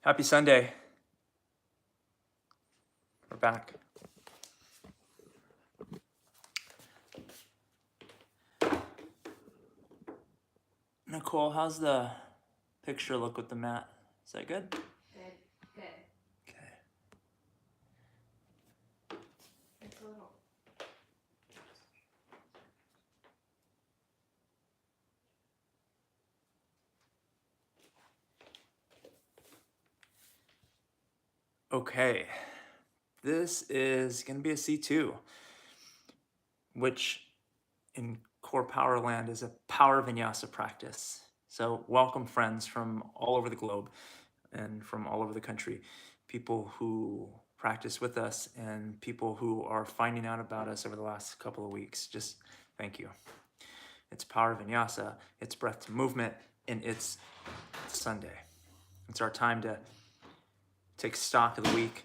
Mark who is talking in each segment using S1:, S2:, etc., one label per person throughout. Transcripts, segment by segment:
S1: Happy Sunday. We're back. Nicole, how's the picture look with the mat? Is that good?
S2: Good.
S1: Okay.
S2: It's a little.
S1: Okay. This is going to be a C2, which in CorePower land is a power vinyasa practice. So welcome friends from all over the globe and from all over the country, people who practice with us and people who are finding out about us over the last couple of weeks. Just thank you. It's power vinyasa, it's breath to movement, and it's Sunday. It's our time to take stock of the week,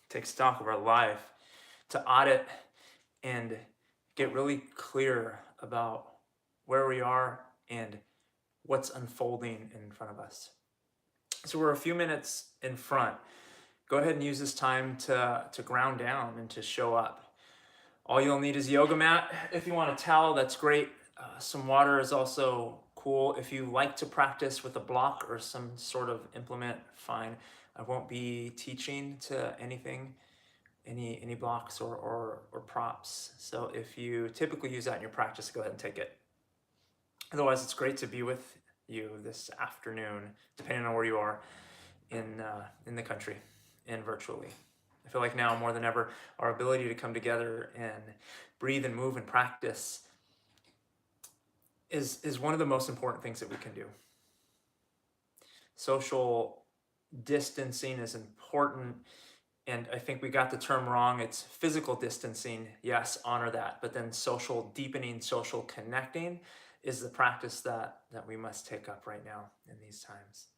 S1: take stock of our life, to audit and get really clear about where we are and what's unfolding in front of us. So we're a few minutes in front. Go ahead and use this time to ground down and to show up. All you'll need is a yoga mat. If you want a towel, that's great. Some water is also cool. If you like to practice with a block or some sort of implement, fine. I won't be teaching to anything, any blocks or props. So if you typically use that in your practice, go ahead and take it. Otherwise, it's great to be with you this afternoon, depending on where you are in the country and virtually. I feel like now more than ever, our ability to come together and breathe and move and practice is one of the most important things that we can do. Social distancing is important, and I think we got the term wrong. It's physical distancing. Yes, honor that. But then social deepening, social connecting is the practice that we must take up right now in these times.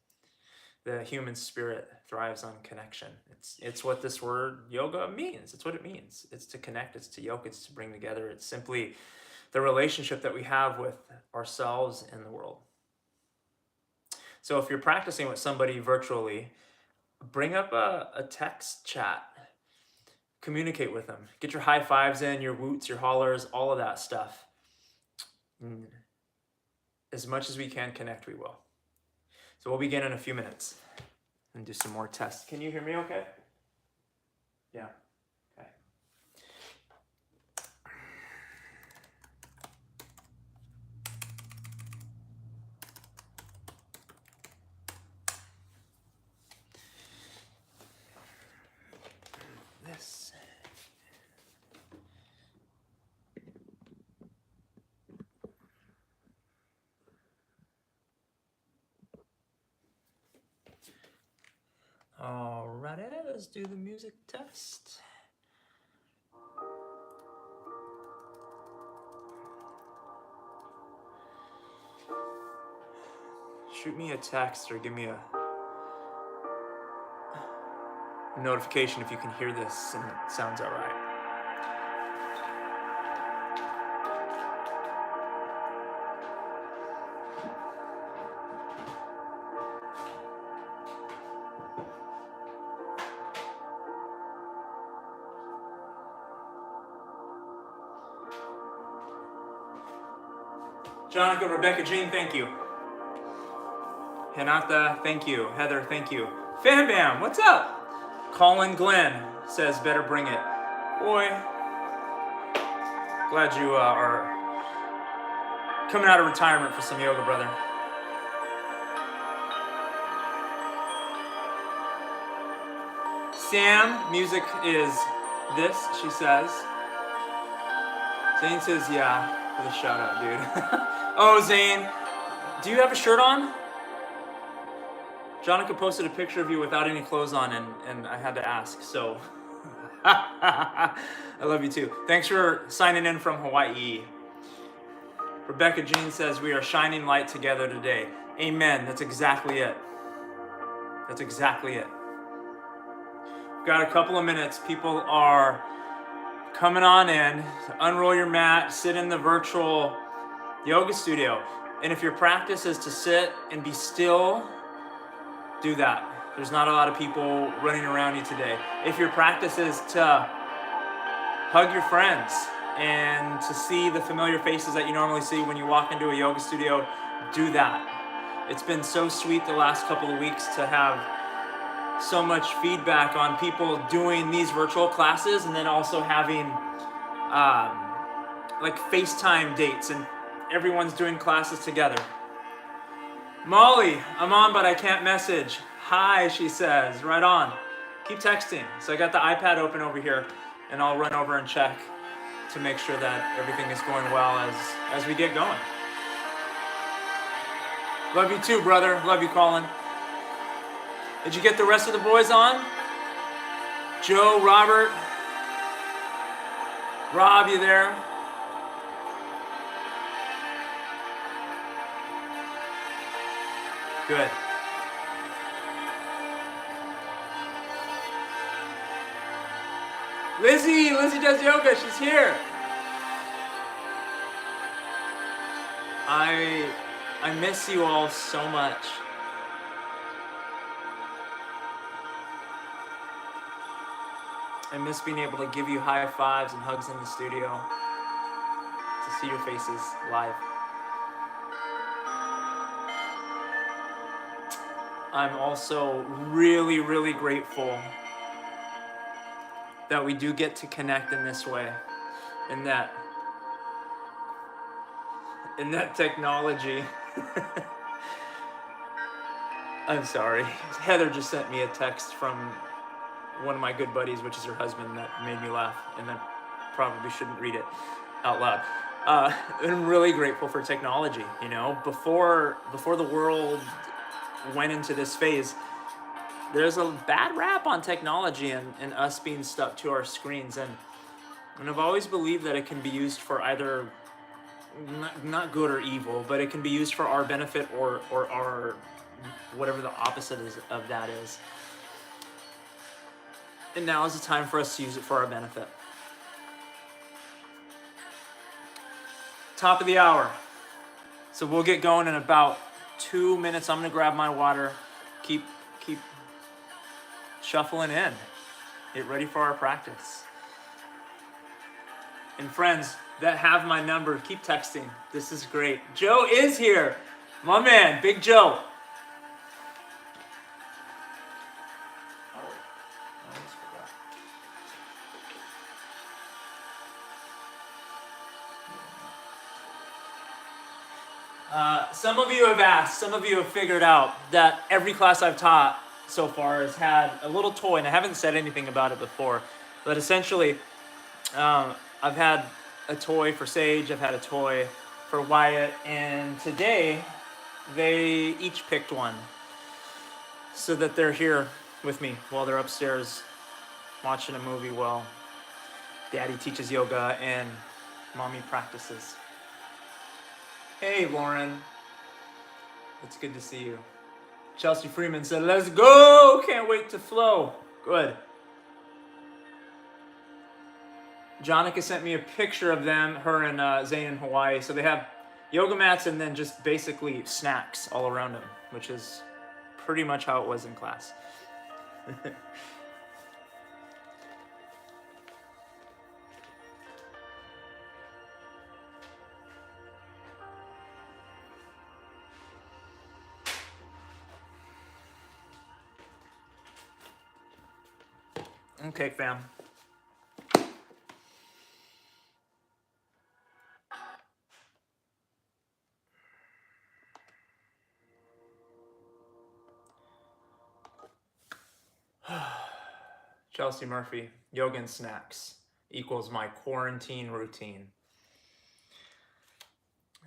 S1: The human spirit thrives on connection. It's what this word yoga means. It's what it means. It's to connect, it's to yoke, it's to bring together. It's simply the relationship that we have with ourselves and the world. So if you're practicing with somebody virtually, bring up a text chat. Communicate with them. Get your high fives in, your woots, your hollers, all of that stuff. As much as we can connect, we will. So we'll begin in a few minutes and do some more tests. Can you hear me okay? Yeah. Okay. This. Alrighty, let's do the music test. Shoot me a text or give me a notification if you can hear this and it sounds all right. Jonica, Rebecca, Jean, thank you. Hinata, thank you. Heather, thank you. Fan Bam, what's up? Colin Glenn says, better bring it. Boy, glad you are coming out of retirement for some yoga, brother. Sam, music is this, she says. Zane says, yeah, for the shout out, dude. Oh, Zane, do you have a shirt on? Jonica posted a picture of you without any clothes on, and I had to ask, so. I love you too. Thanks for signing in from Hawaii. Rebecca Jean says, we are shining light together today. Amen. That's exactly it. That's exactly it. We've got a couple of minutes. People are coming on in. So unroll your mat, sit in the virtual yoga studio. And if your practice is to sit and be still, do that. There's not a lot of people running around you today. If your practice is to hug your friends and to see the familiar faces that you normally see when you walk into a yoga studio, do that. It's been so sweet the last couple of weeks to have so much feedback on people doing these virtual classes and then also having like FaceTime dates and everyone's doing classes together. Molly, I'm on but I can't message. Hi, she says. Right on. Keep texting. So I got the iPad open over here and I'll run over and check to make sure that everything is going well as we get going. Love you too, brother. Love you, Colin. Did you get the rest of the boys on? Joe, Robert, Rob, you there? Good. Lizzie does yoga. She's here. I miss you all so much. I miss being able to give you high fives and hugs in the studio, to see your faces live. I'm also really, really grateful that we do get to connect in this way, in that technology. I'm sorry. Heather just sent me a text from one of my good buddies, which is her husband, that made me laugh, and I probably shouldn't read it out loud. I'm really grateful for technology. You know, before the world went into this phase, there's a bad rap on technology and us being stuck to our screens, and I've always believed that it can be used for either not good or evil, but it can be used for our benefit or our whatever the opposite of that is. And now is the time for us to use it for our benefit. Top of the hour. So we'll get going in about 2 minutes. I'm gonna grab my water. Keep shuffling in. Get ready for our practice. And friends that have my number, keep texting. This is great. Joe is here. My man, Big Joe. Some of you have asked, some of you have figured out that every class I've taught so far has had a little toy, and I haven't said anything about it before, but essentially I've had a toy for Sage, I've had a toy for Wyatt, and today they each picked one so that they're here with me while they're upstairs watching a movie while Daddy teaches yoga and Mommy practices. Hey, Lauren. It's good to see you. Chelsea Freeman said, let's go! Can't wait to flow. Good. Jonica sent me a picture of them, her and Zane in Hawaii. So they have yoga mats and then just basically snacks all around them, which is pretty much how it was in class. Okay, fam. Chelsea Murphy, yoga and snacks equals my quarantine routine.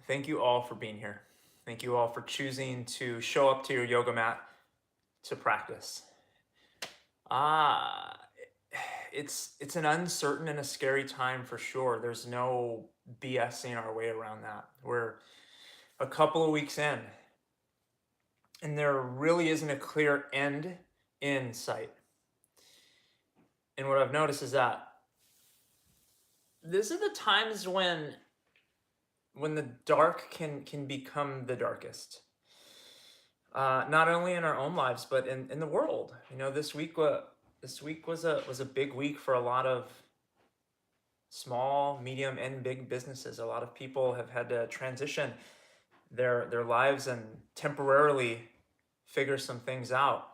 S1: Thank you all for being here. Thank you all for choosing to show up to your yoga mat to practice. It's an uncertain and a scary time for sure. There's no BSing our way around that. We're a couple of weeks in, and there really isn't a clear end in sight. And what I've noticed is that these are the times when when the dark can become the darkest. Not only in our own lives, but in the world. You know, this week was a big week for a lot of small, medium, and big businesses. A lot of people have had to transition their lives and temporarily figure some things out.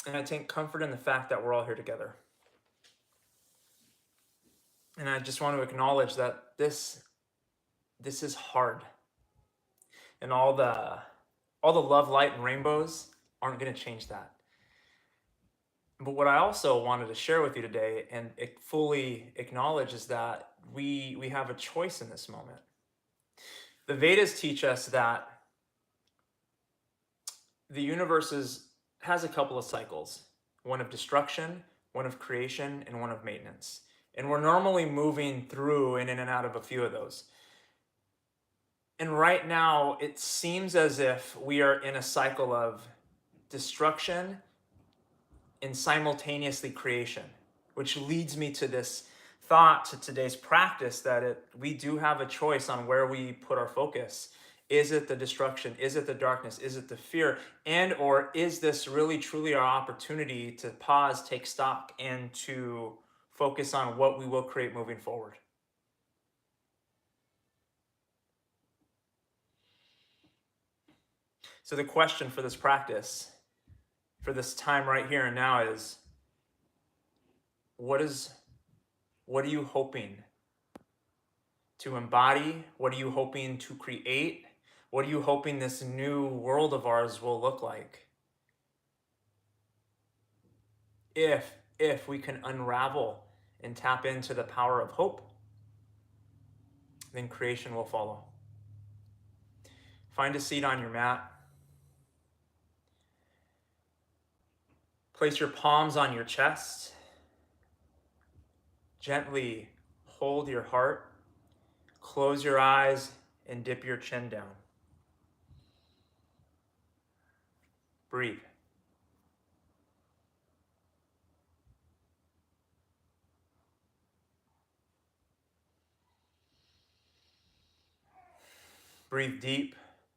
S1: And I take comfort in the fact that we're all here together. And I just want to acknowledge that this is hard. And all the love, light, and rainbows aren't going to change that. But what I also wanted to share with you today and it fully acknowledge is that we have a choice in this moment. The Vedas teach us that the universe has a couple of cycles, one of destruction, one of creation, and one of maintenance. And we're normally moving through and in and out of a few of those. And right now, it seems as if we are in a cycle of destruction and simultaneously creation, which leads me to this thought, to today's practice, that we do have a choice on where we put our focus. Is it the destruction? Is it the darkness? Is it the fear? And or is this really truly our opportunity to pause, take stock, and to focus on what we will create moving forward? So the question for this practice, for this time right here and now is, what are you hoping to embody? What are you hoping to create? What are you hoping this new world of ours will look like? If we can unravel and tap into the power of hope, then creation will follow. Find a seat on your mat. Place your palms on your chest. Gently hold your heart. Close your eyes and dip your chin down. Breathe. Breathe deep,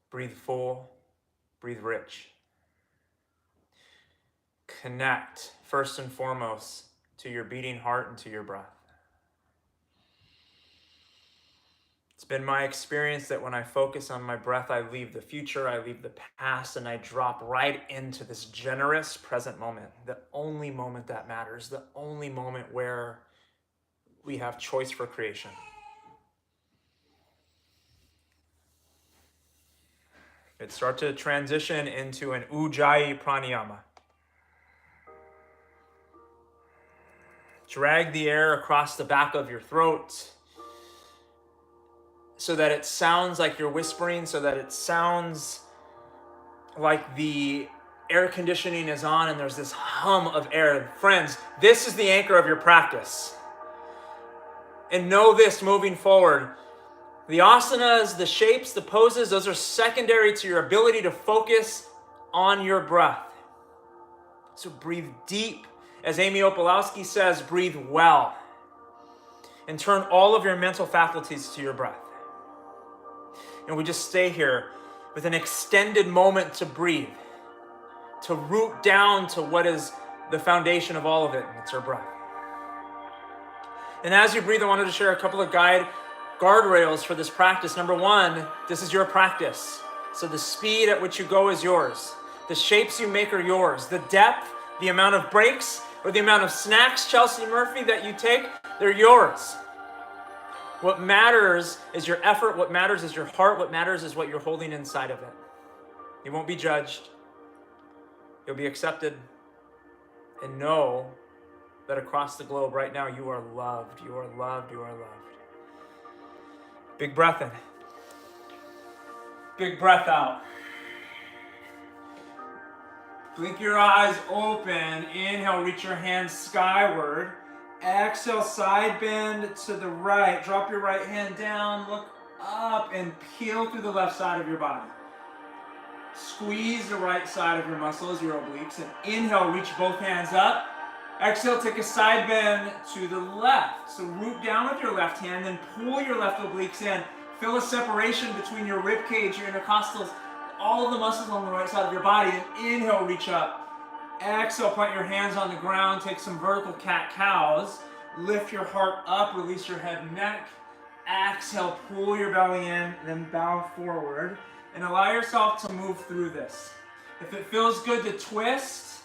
S1: breathe full, breathe rich. Connect first and foremost to your beating heart and to your breath. It's been my experience that when I focus on my breath, I leave the future, I leave the past, and I drop right into this generous present moment, the only moment that matters, the only moment where we have choice for creation. It starts to transition into an Ogive Pranayama. Drag the air across the back of your throat so that it sounds like you're whispering, so that it sounds like the air conditioning is on and there's this hum of air. Friends, this is the anchor of your practice. And know this moving forward. The asanas, the shapes, the poses, those are secondary to your ability to focus on your breath. So breathe deep. As Amy Opalowski says, breathe well. And turn all of your mental faculties to your breath. And we just stay here with an extended moment to breathe, to root down to what is the foundation of all of it, and it's our breath. And as you breathe, I wanted to share a couple of guardrails for this practice. Number one, this is your practice. So the speed at which you go is yours. The shapes you make are yours. The depth, the amount of breaks, or the amount of snacks, Chelsea Murphy, that you take, they're yours. What matters is your effort. What matters is your heart. What matters is what you're holding inside of it. You won't be judged. You'll be accepted. And know that across the globe right now, you are loved. You are loved. You are loved. Big breath in. Big breath out. Blink your eyes open. Inhale, reach your hands skyward. Exhale, side bend to the right. Drop your right hand down, look up, and peel through the left side of your body. Squeeze the right side of your muscles, your obliques, and inhale, reach both hands up. Exhale, take a side bend to the left. So root down with your left hand, then pull your left obliques in. Feel a separation between your rib cage, your intercostals, all of the muscles on the right side of your body. Then inhale, reach up. Exhale, plant your hands on the ground. Take some vertical cat-cows. Lift your heart up, release your head and neck. Exhale, pull your belly in, then bow forward. And allow yourself to move through this. If it feels good to twist,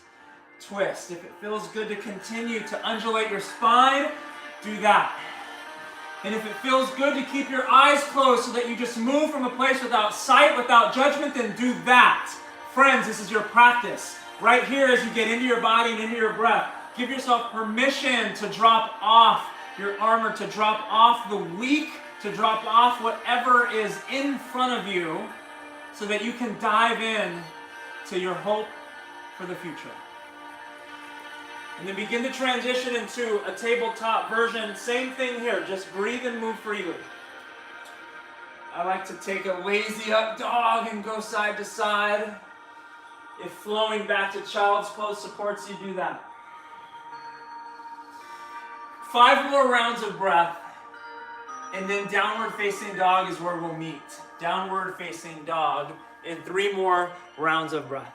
S1: twist. If it feels good to continue to undulate your spine, do that. And if it feels good to keep your eyes closed so that you just move from a place without sight, without judgment, then do that. Friends, this is your practice. Right here as you get into your body and into your breath, give yourself permission to drop off your armor, to drop off the weak, to drop off whatever is in front of you so that you can dive in to your hope for the future. And then begin to transition into a tabletop version. Same thing here, just breathe and move freely. I like to take a lazy up dog and go side to side. If flowing back to child's pose supports you, do that. 5 more rounds of breath, and then downward facing dog is where we'll meet. Downward facing dog, and 3 more rounds of breath.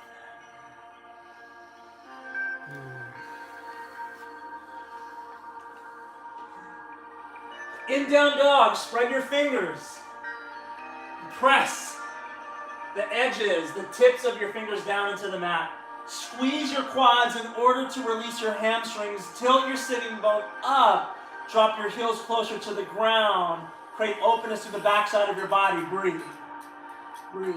S1: In down dog, spread your fingers. Press the edges, the tips of your fingers down into the mat. Squeeze your quads in order to release your hamstrings. Tilt your sitting bone up. Drop your heels closer to the ground. Create openness to the backside of your body. Breathe. Breathe.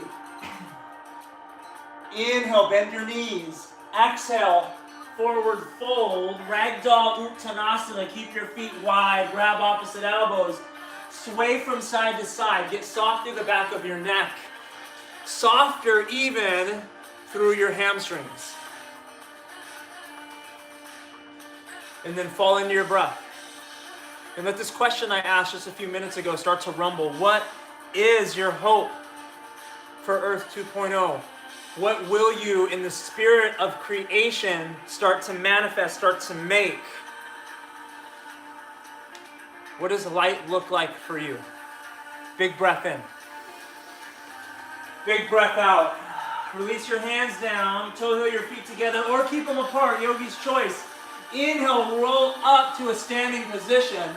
S1: Inhale, bend your knees. Exhale, forward fold. Ragdoll Uttanasana. Keep your feet wide. Grab opposite elbows. Sway from side to side. Get soft through the back of your neck. Softer even through your hamstrings. And then fall into your breath. And let this question I asked just a few minutes ago start to rumble. What is your hope for Earth 2.0? What will you, in the spirit of creation, start to manifest, start to make? What does light look like for you? Big breath in. Big breath out. Release your hands down, toe heel your feet together, or keep them apart, yogi's choice. Inhale, roll up to a standing position.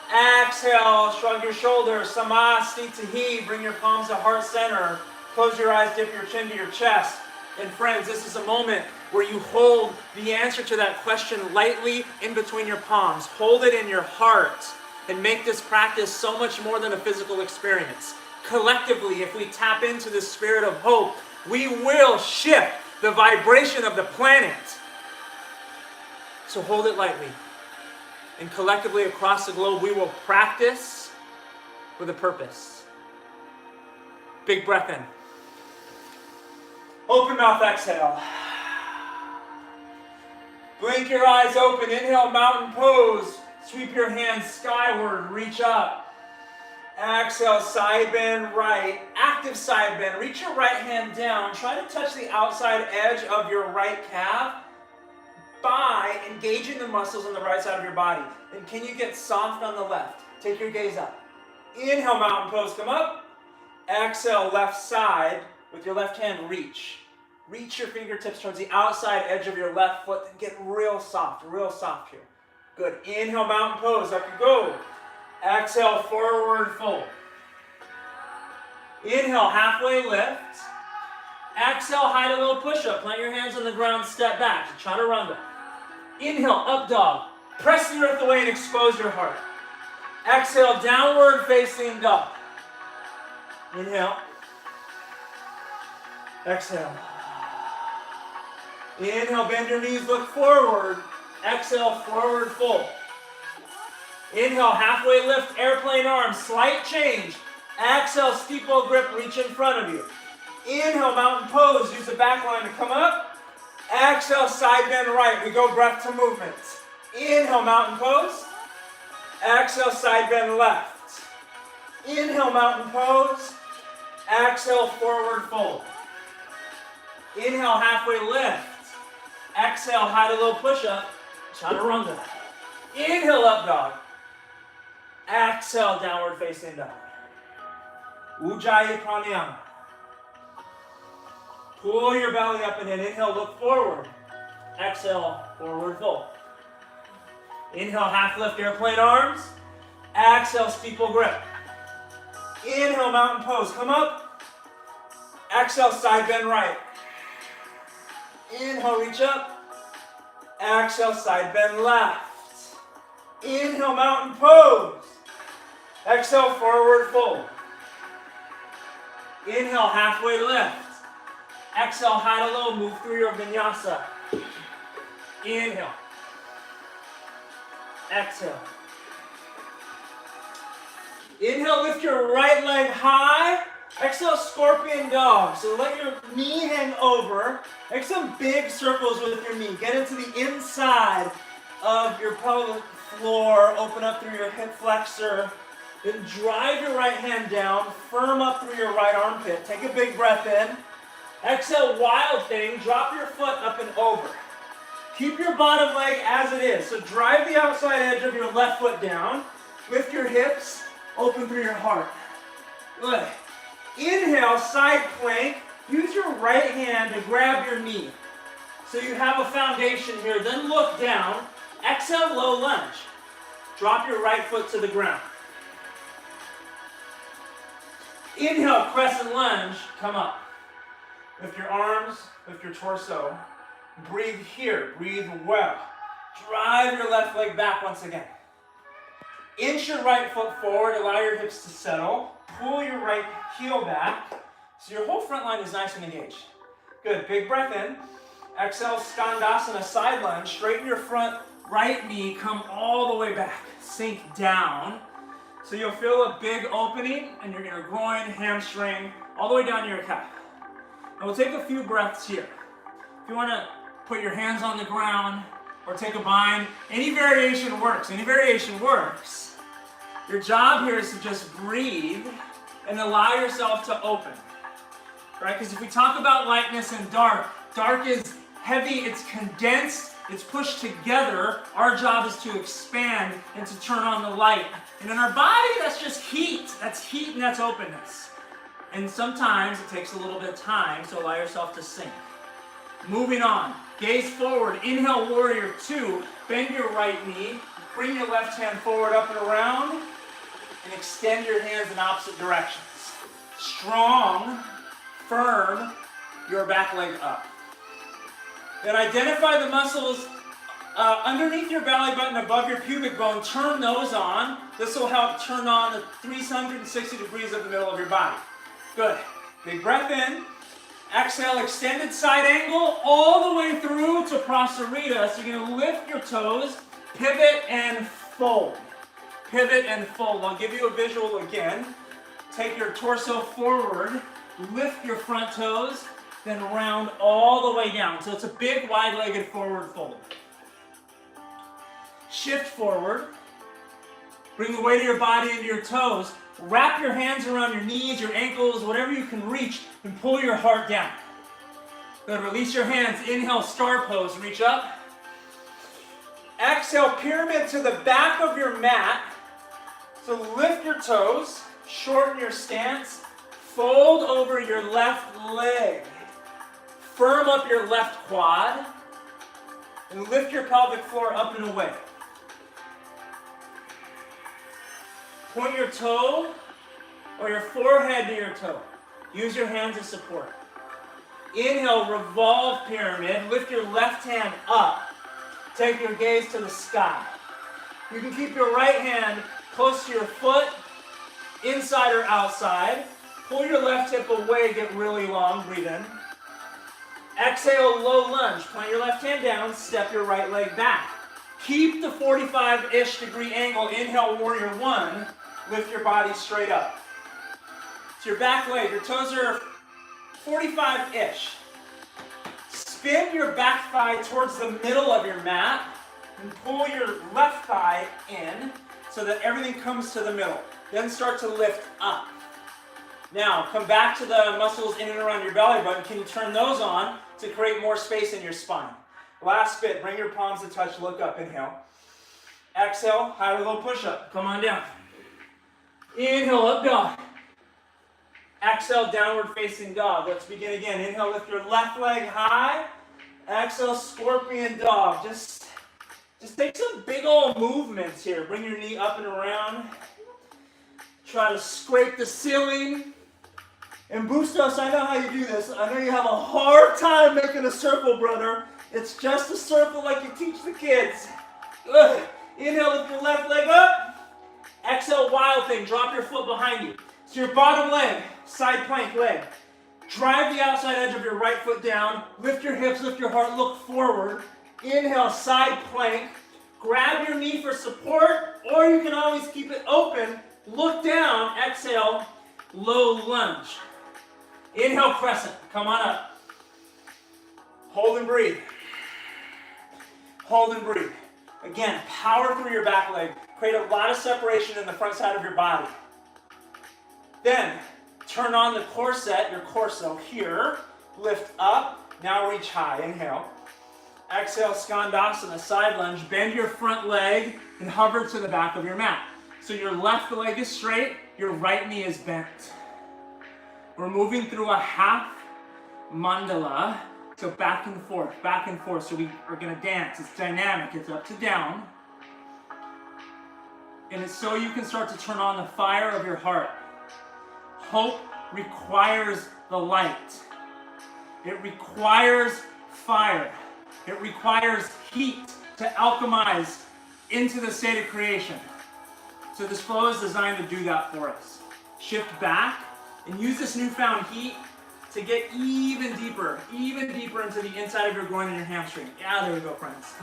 S1: Exhale, shrug your shoulders, Namaste Tahi, bring your palms to heart center. Close your eyes, dip your chin to your chest. And friends, this is a moment where you hold the answer to that question lightly in between your palms. Hold it in your heart and make this practice so much more than a physical experience. Collectively, if we tap into the spirit of hope, we will shift the vibration of the planet. So hold it lightly. And collectively across the globe, we will practice with a purpose. Big breath in. Open mouth, exhale. Blink your eyes open. Inhale, mountain pose. Sweep your hands skyward. Reach up. Exhale, side bend right. Active side bend. Reach your right hand down. Try to touch the outside edge of your right calf by engaging the muscles on the right side of your body. And can you get soft on the left? Take your gaze up. Inhale, mountain pose. Come up. Exhale, left side. With your left hand, reach. Reach your fingertips towards the outside edge of your left foot and get real soft here. Good. Inhale, mountain pose. Up you go. Exhale, forward fold. Inhale, halfway lift. Exhale, high to low push-up. Plant your hands on the ground, step back. Chaturanga. Inhale, up dog. Press the earth away and expose your heart. Exhale, downward facing dog. Inhale. Exhale. Inhale, bend your knees, look forward. Exhale, forward fold. Inhale, halfway lift, airplane arms, slight change. Exhale, steeple grip, reach in front of you. Inhale, mountain pose, use the back line to come up. Exhale, side bend right. We go breath to movement. Inhale, mountain pose. Exhale, side bend left. Inhale, mountain pose. Exhale, forward fold. Inhale, halfway lift. Exhale, high to low push-up. Chaturanga. Inhale, up dog. Exhale, downward facing dog. Ujjayi Pranayama. Pull your belly up and in. Inhale, look forward. Exhale, forward fold. Inhale, half lift airplane arms. Exhale, steeple grip. Inhale, mountain pose. Come up. Exhale, side bend right. Inhale, reach up. Exhale, side bend left. Inhale, mountain pose. Exhale, forward fold. Inhale, halfway lift. Exhale, high to low, move through your vinyasa. Inhale. Exhale. Inhale, lift your right leg high. Exhale, scorpion dog. So let your knee hang over. Make some big circles with your knee. Get into the inside of your pelvic floor. Open up through your hip flexor. Then drive your right hand down. Firm up through your right armpit. Take a big breath in. Exhale, wild thing. Drop your foot up and over. Keep your bottom leg as it is. So drive the outside edge of your left foot down. Lift your hips. Open through your heart. Good. Inhale, side plank. Use your right hand to grab your knee. So you have a foundation here. Then look down. Exhale, low lunge. Drop your right foot to the ground. Inhale, crescent lunge. Come up. Lift your arms, lift your torso. Breathe here. Breathe well. Drive your left leg back once again. Inch your right foot forward. Allow your hips to settle. Pull your right heel back. So your whole front line is nice and engaged. Good. Big breath in. Exhale, Skandasana, side lunge. Straighten your front right knee. Come all the way back. Sink down. So you'll feel a big opening in your inner groin, hamstring, all the way down to your calf. And we'll take a few breaths here. If you want to put your hands on the ground or take a bind, any variation works. Any variation works. Your job here is to just breathe and allow yourself to open. Right? Because if we talk about lightness and dark, dark is heavy, it's condensed, it's pushed together. Our job is to expand and to turn on the light. And in our body, that's just heat. That's heat and that's openness. And sometimes it takes a little bit of time, so allow yourself to sink. Moving on. Gaze forward. Inhale, warrior two. Bend your right knee. Bring your left hand forward, up and around. And extend your hands in opposite directions. Strong, firm, your back leg up. Then identify the muscles underneath your belly button, above your pubic bone. Turn those on. This will help turn on the 360 degrees of the middle of your body. Good. Big breath in. Exhale, extended side angle all the way through to Prasarita. So you're going to lift your toes, pivot and fold. Pivot and fold. I'll give you a visual again. Take your torso forward, lift your front toes, then round all the way down. So it's a big wide-legged forward fold. Shift forward. Bring the weight of your body into your toes. Wrap your hands around your knees, your ankles, whatever you can reach, and pull your heart down. Good. Release your hands. Inhale, star pose. Reach up. Exhale, pyramid to the back of your mat. So lift your toes, shorten your stance, fold over your left leg. Firm up your left quad, and lift your pelvic floor up and away. Point your toe or your forehead to your toe. Use your hands as support. Inhale, revolve pyramid. Lift your left hand up. Take your gaze to the sky. You can keep your right hand close to your foot, inside or outside. Pull your left hip away, get really long, breathe in. Exhale, low lunge. Plant your left hand down, step your right leg back. Keep the 45-ish degree angle. Inhale, warrior one. Lift your body straight up. It's your back leg. Your toes are 45-ish. Spin your back thigh towards the middle of your mat and pull your left thigh in so that everything comes to the middle. Then start to lift up. Now, come back to the muscles in and around your belly button. Can you turn those on to create more space in your spine? Last bit, bring your palms to touch, look up, inhale. Exhale, high or low push-up, come on down. Inhale, up dog. Exhale, downward facing dog. Let's begin again. Inhale, lift your left leg high. Exhale, scorpion dog. Just take some big old movements here. Bring your knee up and around. Try to scrape the ceiling. And Bustos, I know how you do this. I know you have a hard time making a circle, brother. It's just a circle like you teach the kids. Good. Inhale, lift your left leg up. Exhale, wild thing. Drop your foot behind you. So your bottom leg, side plank leg. Drive the outside edge of your right foot down. Lift your hips, lift your heart, look forward. Inhale, side plank. Grab your knee for support, or you can always keep it open. Look down. Exhale, low lunge. Inhale, crescent. Come on up. Hold and breathe. Hold and breathe. Again, power through your back leg. Create a lot of separation in the front side of your body. Then, turn on the corset, your torso here. Lift up. Now reach high. Inhale. Exhale, Skandasana, side lunge. Bend your front leg and hover to the back of your mat. So your left leg is straight, your right knee is bent. We're moving through a half mandala. So back and forth, back and forth. So we are going to dance. It's dynamic. It's up to down. And it's so you can start to turn on the fire of your heart. Hope requires the light. It requires fire. It requires heat to alchemize into the state of creation. So this flow is designed to do that for us. Shift back and use this newfound heat to get even deeper into the inside of your groin and your hamstring. Yeah, there we go, friends.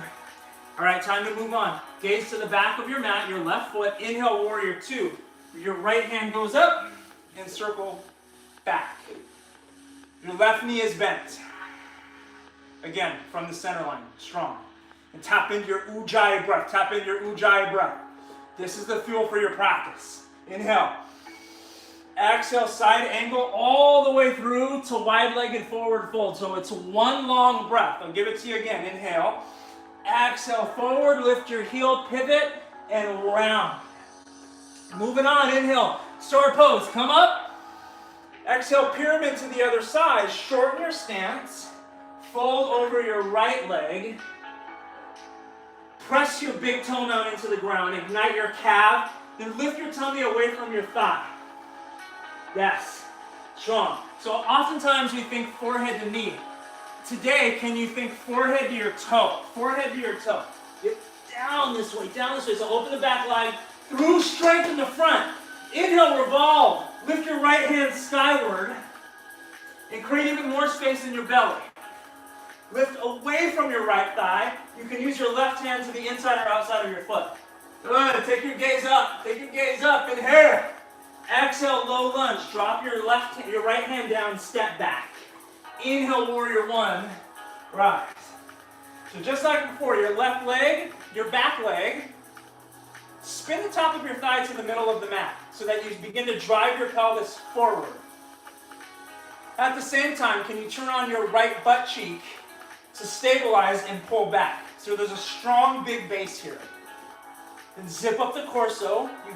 S1: All right, time to move on. Gaze to the back of your mat, your left foot. Inhale, warrior two. Your right hand goes up and circle back. Your left knee is bent. Again, from the center line, strong. And tap into your Ujjayi breath. Tap into your Ujjayi breath. This is the fuel for your practice. Inhale. Exhale, side angle all the way through to wide-legged forward fold. So it's one long breath. I'll give it to you again. Inhale. Exhale, forward. Lift your heel, pivot, and round. Moving on. Inhale. Star pose. Come up. Exhale, pyramid to the other side. Shorten your stance. Fold over your right leg. Press your big toenail into the ground. Ignite your calf. Then lift your tummy away from your thigh. Yes. Strong. So oftentimes we think forehead to knee. Today, can you think forehead to your toe? Forehead to your toe. Get down this way, down this way. So open the back leg. Through strength in the front. Inhale, revolve. Lift your right hand skyward. And create even more space in your belly. Lift away from your right thigh. You can use your left hand to the inside or outside of your foot. Good. Take your gaze up. Take your gaze up. Inhale. Exhale, low lunge. Drop your right hand down, step back. Inhale, warrior one. Rise. So just like before, your left leg, your back leg, spin the top of your thigh to the middle of the mat so that you begin to drive your pelvis forward. At the same time, can you turn on your right butt cheek to stabilize and pull back? So there's a strong big base here. Then zip up the torso. You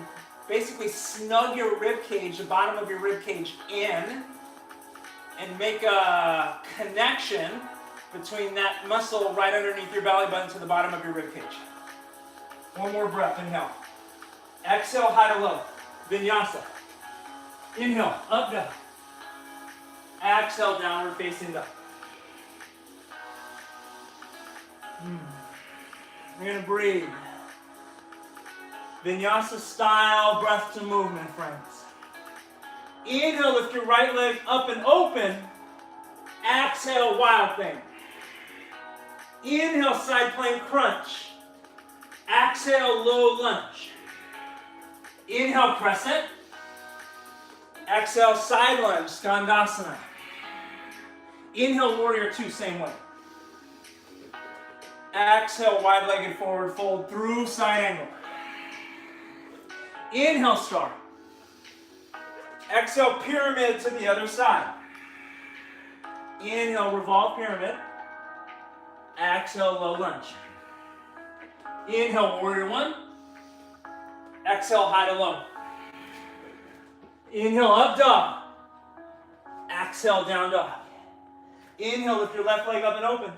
S1: basically snug your rib cage, the bottom of your rib cage in, and make a connection between that muscle right underneath your belly button to the bottom of your rib cage. One more breath. Inhale. Exhale, high to low. Vinyasa. Inhale, up dog. Exhale, downward facing dog. We're going to breathe. Vinyasa style breath to movement, friends. Inhale, lift your right leg up and open. Exhale, wild thing. Inhale, side plank crunch. Exhale, low lunge. Inhale, crescent. Exhale, side lunge, Skandasana. Inhale, warrior two, same way. Exhale, wide-legged forward fold through side angle. Inhale, star. Exhale, pyramid to the other side. Inhale, revolve pyramid. Exhale, low lunge. Inhale, warrior one. Exhale, high to low. Inhale, up dog. Exhale, down dog. Inhale, lift your left leg up and open.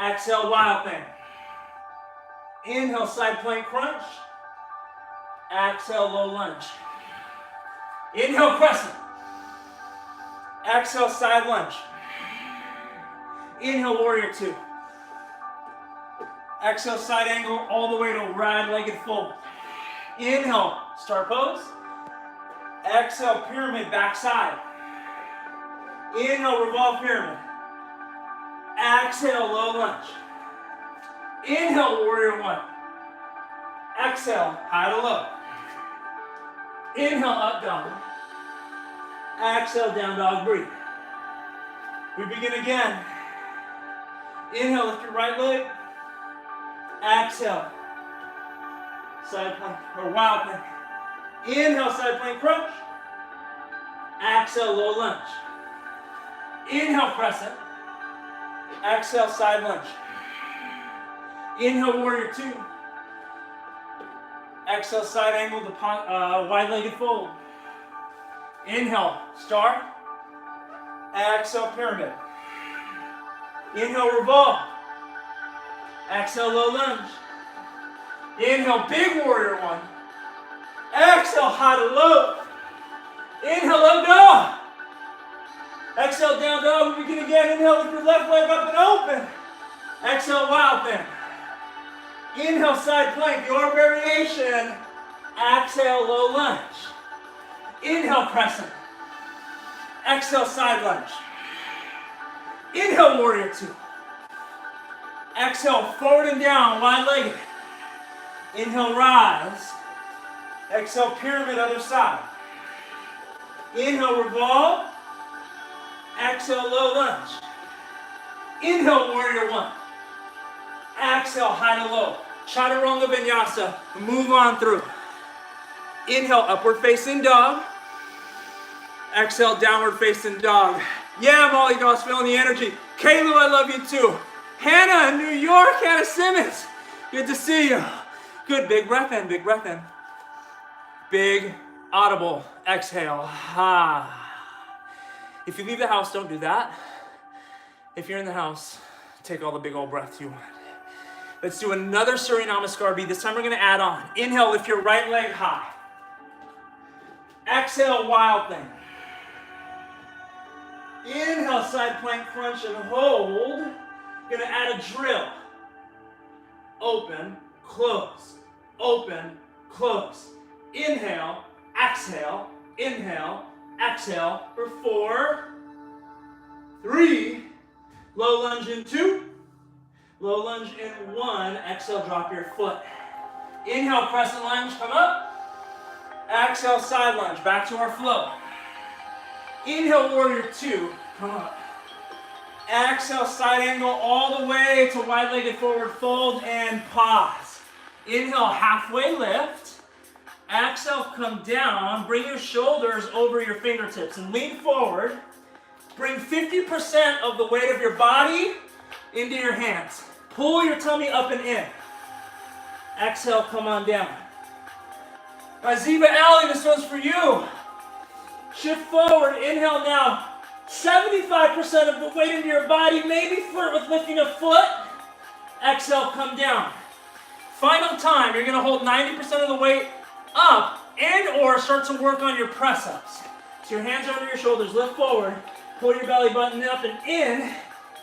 S1: Exhale, wild thing. Inhale, side plank crunch. Exhale, low lunge. Inhale, crescent. Exhale, side lunge. Inhale, warrior two. Exhale, side angle all the way to wide-legged fold. Inhale, star pose. Exhale, pyramid, back side. Inhale, revolve pyramid. Exhale, low lunge. Inhale, warrior one. Exhale, high to low. Inhale, up dog. Exhale, down dog, breathe. We begin again. Inhale, lift your right leg. Exhale, side plank or wild plank. Inhale, side plank crunch. Exhale, low lunge. Inhale, crescent. Exhale, side lunge. Inhale, warrior two. Exhale, side angle to wide-legged fold. Inhale, star. Exhale, pyramid. Inhale, revolve. Exhale, low lunge. Inhale, big warrior one. Exhale, high to low. Inhale, up dog. Exhale, down dog. We begin again. Inhale, lift your left leg up and open. Exhale, wild thing. Inhale, side plank, your variation. Exhale, low lunge. Inhale, crescent. Exhale, side lunge. Inhale, warrior two. Exhale, forward and down, wide-legged. Inhale, rise. Exhale, pyramid, other side. Inhale, revolve. Exhale, low lunge. Inhale, warrior one. Exhale, high to low. Chaturanga vinyasa. Move on through. Inhale, upward facing dog. Exhale, downward facing dog. Yeah, Molly Doss, feeling the energy. Kaylu, I love you too. Hannah in New York, Hannah Simmons. Good to see you. Good, big breath in, big breath in. Big, audible exhale. Ah. If you leave the house, don't do that. If you're in the house, take all the big old breaths you want. Let's do another Surya Namaskar B. This time we're going to add on. Inhale, lift your right leg high. Exhale, wild thing. Inhale, side plank crunch and hold. Gonna add a drill. Open, close, open, close. Inhale, exhale, inhale, exhale for 4, 3, low lunge in 2, low lunge in 1, exhale, drop your foot. Inhale, crescent lunge, come up. Exhale, side lunge, back to our flow. Inhale, warrior two, come up. Exhale, side angle all the way to wide-legged forward fold and pause. Inhale, halfway lift. Exhale, come down. Bring your shoulders over your fingertips and lean forward. Bring 50% of the weight of your body into your hands. Pull your tummy up and in. Exhale, come on down. Ziva Ali, this one's for you. Shift forward, inhale now. 75% of the weight into your body, maybe flirt with lifting a foot. Exhale, come down. Final time, you're gonna hold 90% of the weight up and or start to work on your press-ups. So your hands are under your shoulders, lift forward, pull your belly button up and in,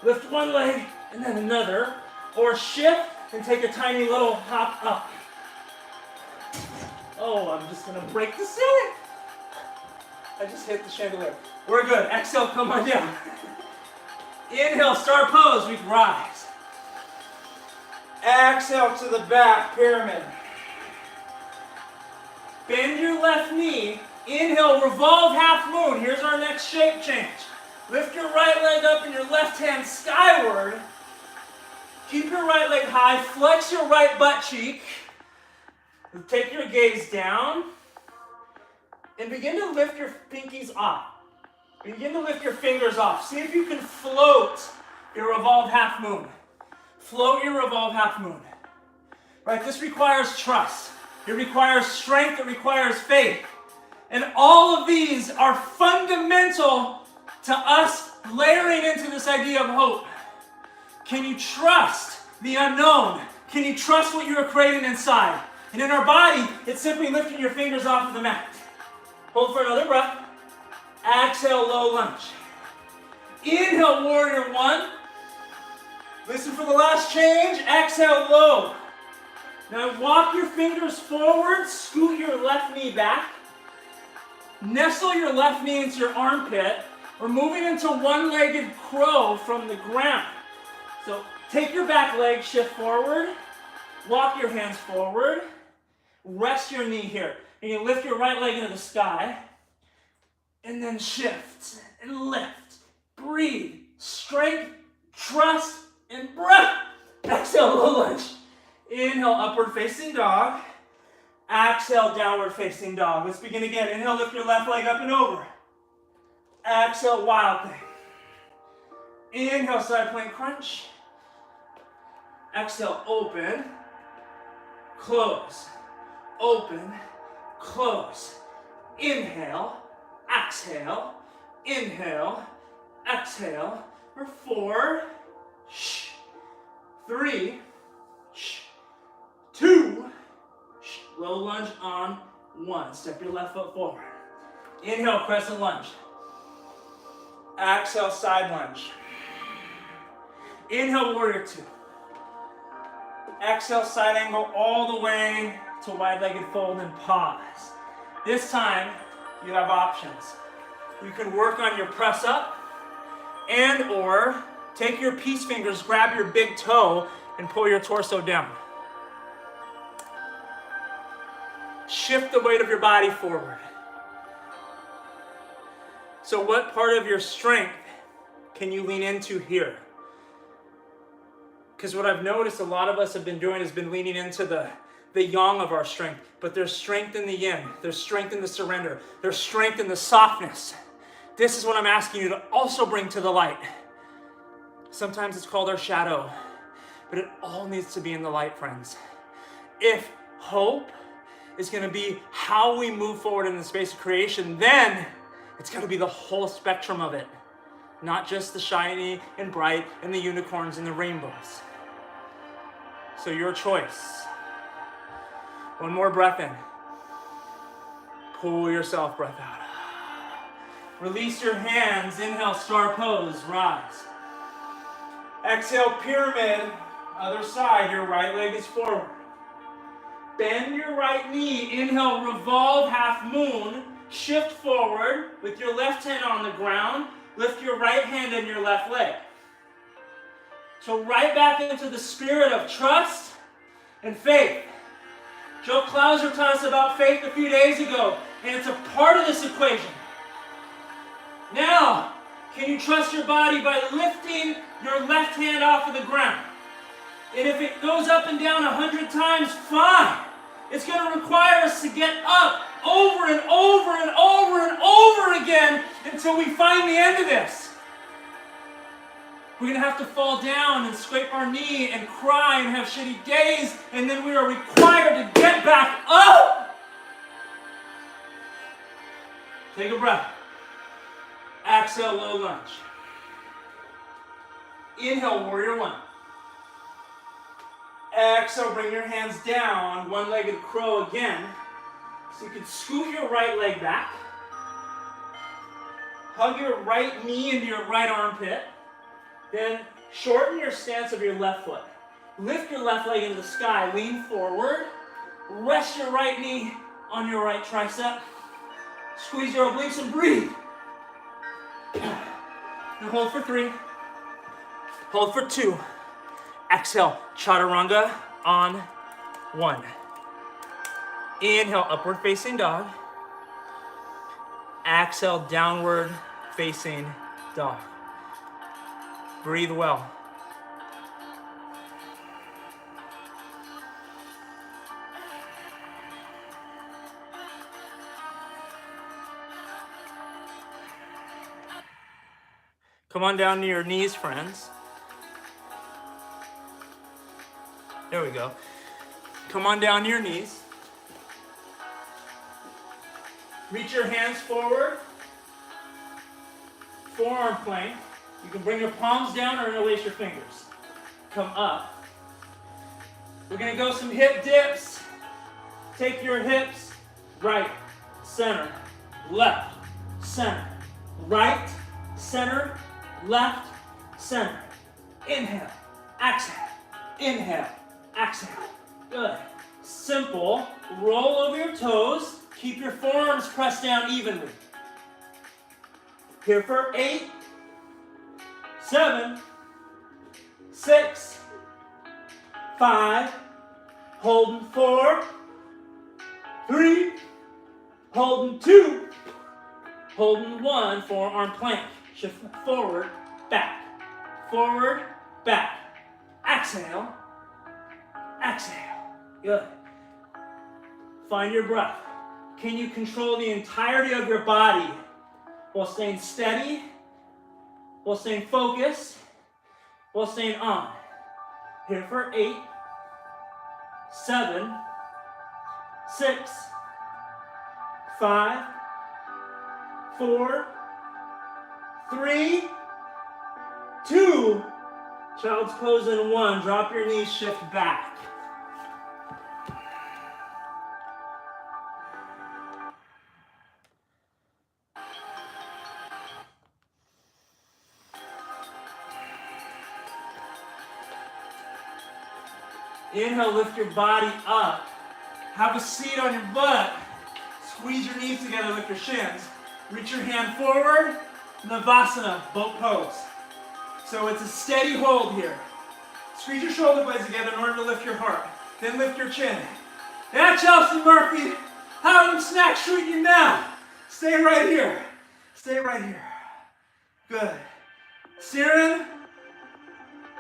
S1: lift one leg and then another, or shift and take a tiny little hop up. Oh, I'm just gonna break the ceiling. I just hit the chandelier. We're good. Exhale, come on down. Inhale, star pose, we rise. Exhale to the back, pyramid. Bend your left knee. Inhale, revolve half moon. Here's our next shape change. Lift your right leg up and your left hand skyward. Keep your right leg high. Flex your right butt cheek. Take your gaze down. And begin to lift your pinkies off. Begin to lift your fingers off. See if you can float your revolved half moon. Float your revolve half moon. Right? This requires trust. It requires strength. It requires faith. And all of these are fundamental to us layering into this idea of hope. Can you trust the unknown? Can you trust what you are creating inside? And in our body, it's simply lifting your fingers off of the mat. Hold for another breath. Exhale, low lunge. Inhale, warrior one. Listen for the last change. Exhale, low. Now walk your fingers forward. Scoot your left knee back. Nestle your left knee into your armpit. We're moving into one-legged crow from the ground. So take your back leg, shift forward. Walk your hands forward. Rest your knee here. And you lift your right leg into the sky. And then shift and lift. Breathe. Strength, trust, and breath. Exhale, low lunge. Inhale, upward facing dog. Exhale, downward facing dog. Let's begin again. Inhale, lift your left leg up and over. Exhale, wild thing. Inhale, side plank crunch. Exhale, open. Close. Open. Close. Inhale. Exhale. Inhale. Exhale. For 4. 3. 2. Low lunge on 1. Step your left foot forward. Inhale, crescent lunge. Exhale, side lunge. Inhale, warrior 2. Exhale, side angle all the way to wide-legged fold and pause. This time, you have options. You can work on your press up and or take your peace fingers, grab your big toe, and pull your torso down. Shift the weight of your body forward. So what part of your strength can you lean into here? Because what I've noticed a lot of us have been doing has been leaning into the yang of our strength. But there's strength in the yin. There's strength in the surrender. There's strength in the softness. This is what I'm asking you to also bring to the light. Sometimes it's called our shadow. But it all needs to be in the light, friends. If hope is going to be how we move forward in the space of creation, then it's got to be the whole spectrum of it. Not just the shiny and bright and the unicorns and the rainbows. So your choice. One more breath in. Pull yourself breath out. Release your hands. Inhale, star pose, rise. Exhale, pyramid. Other side, your right leg is forward. Bend your right knee. Inhale, revolve half moon. Shift forward with your left hand on the ground. Lift your right hand and your left leg. So right back into the spirit of trust and faith. Joe Klauser taught us about faith a few days ago, and it's a part of this equation. Now, can you trust your body by lifting your left hand off of the ground? And if it goes up and down 100 times, fine. It's going to require us to get up over and over and over and over again until we find the end of this. We're going to have to fall down and scrape our knee and cry and have shitty days, and then we are required to get back up. Take a breath. Exhale, low lunge. Inhale, warrior one. Exhale, bring your hands down, one-legged crow again. So you can scoot your right leg back. Hug your right knee into your right armpit. Then shorten your stance of your left foot. Lift your left leg into the sky, lean forward. Rest your right knee on your right tricep. Squeeze your obliques and breathe. Now hold for 3. Hold for 2. Exhale, chaturanga on 1. Inhale, upward facing dog. Exhale, downward facing dog. Breathe well. Come on down to your knees, friends. There we go. Come on down to your knees. Reach your hands forward. Forearm plank. You can bring your palms down or interlace your fingers. Come up. We're going to go some hip dips. Take your hips, right, center, left, center, right, center, left, center. Inhale, exhale, inhale, exhale. Good. Simple. Roll over your toes. Keep your forearms pressed down evenly. Here for 8, 7, 6, 5, holding 4, 3, holding 2, holding 1, forearm plank. Shift forward, back, exhale, exhale. Good. Find your breath. Can you control the entirety of your body while staying steady, while staying focused, while staying on? Here for 8, 7, 6, 5, 4, 3, 2, child's pose in 1. Drop your knees, shift back. Inhale, lift your body up. Have a seat on your butt. Squeeze your knees together, lift your shins. Reach your hand forward, Navasana, boat pose. So it's a steady hold here. Squeeze your shoulder blades together in order to lift your heart. Then lift your chin. Yeah, Chelsea Murphy, how are them snacks treating you now? Stay right here. Stay right here. Good. Siren,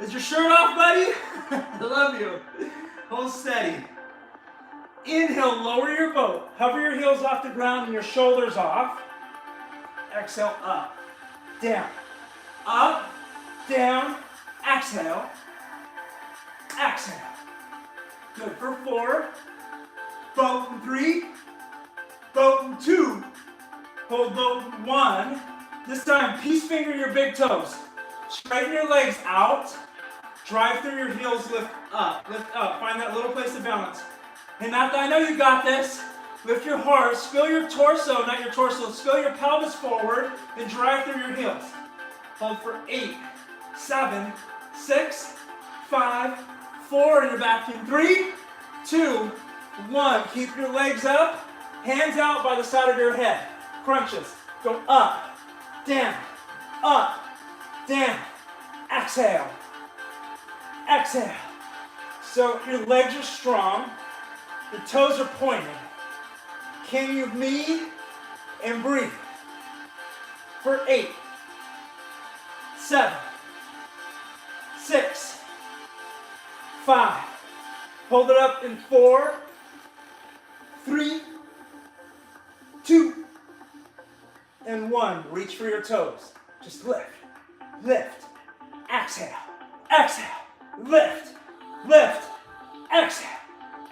S1: is your shirt off, buddy? I love you. Hold steady. Inhale, lower your boat. Hover your heels off the ground and your shoulders off. Exhale, up, down, exhale, exhale. Good for 4, boat in 3, boat in 2, hold boat in 1. This time, peace finger your big toes. Straighten your legs out, drive through your heels, lift up, find that little place of balance. Hinata, I know you got this. Lift your heart, spill your torso, not your torso, spill your pelvis forward, and drive through your heels. Hold for 8, 7, 6, 5, 4, and you're back in 3, 2, 1. Keep your legs up, hands out by the side of your head. Crunches. Go up, down, exhale, exhale. So your legs are strong, your toes are pointed. Can you lead and breathe? For 8, 7, 6, 5. Hold it up in 4, 3, 2, and 1. Reach for your toes. Just lift, lift, exhale, exhale, lift, lift, exhale,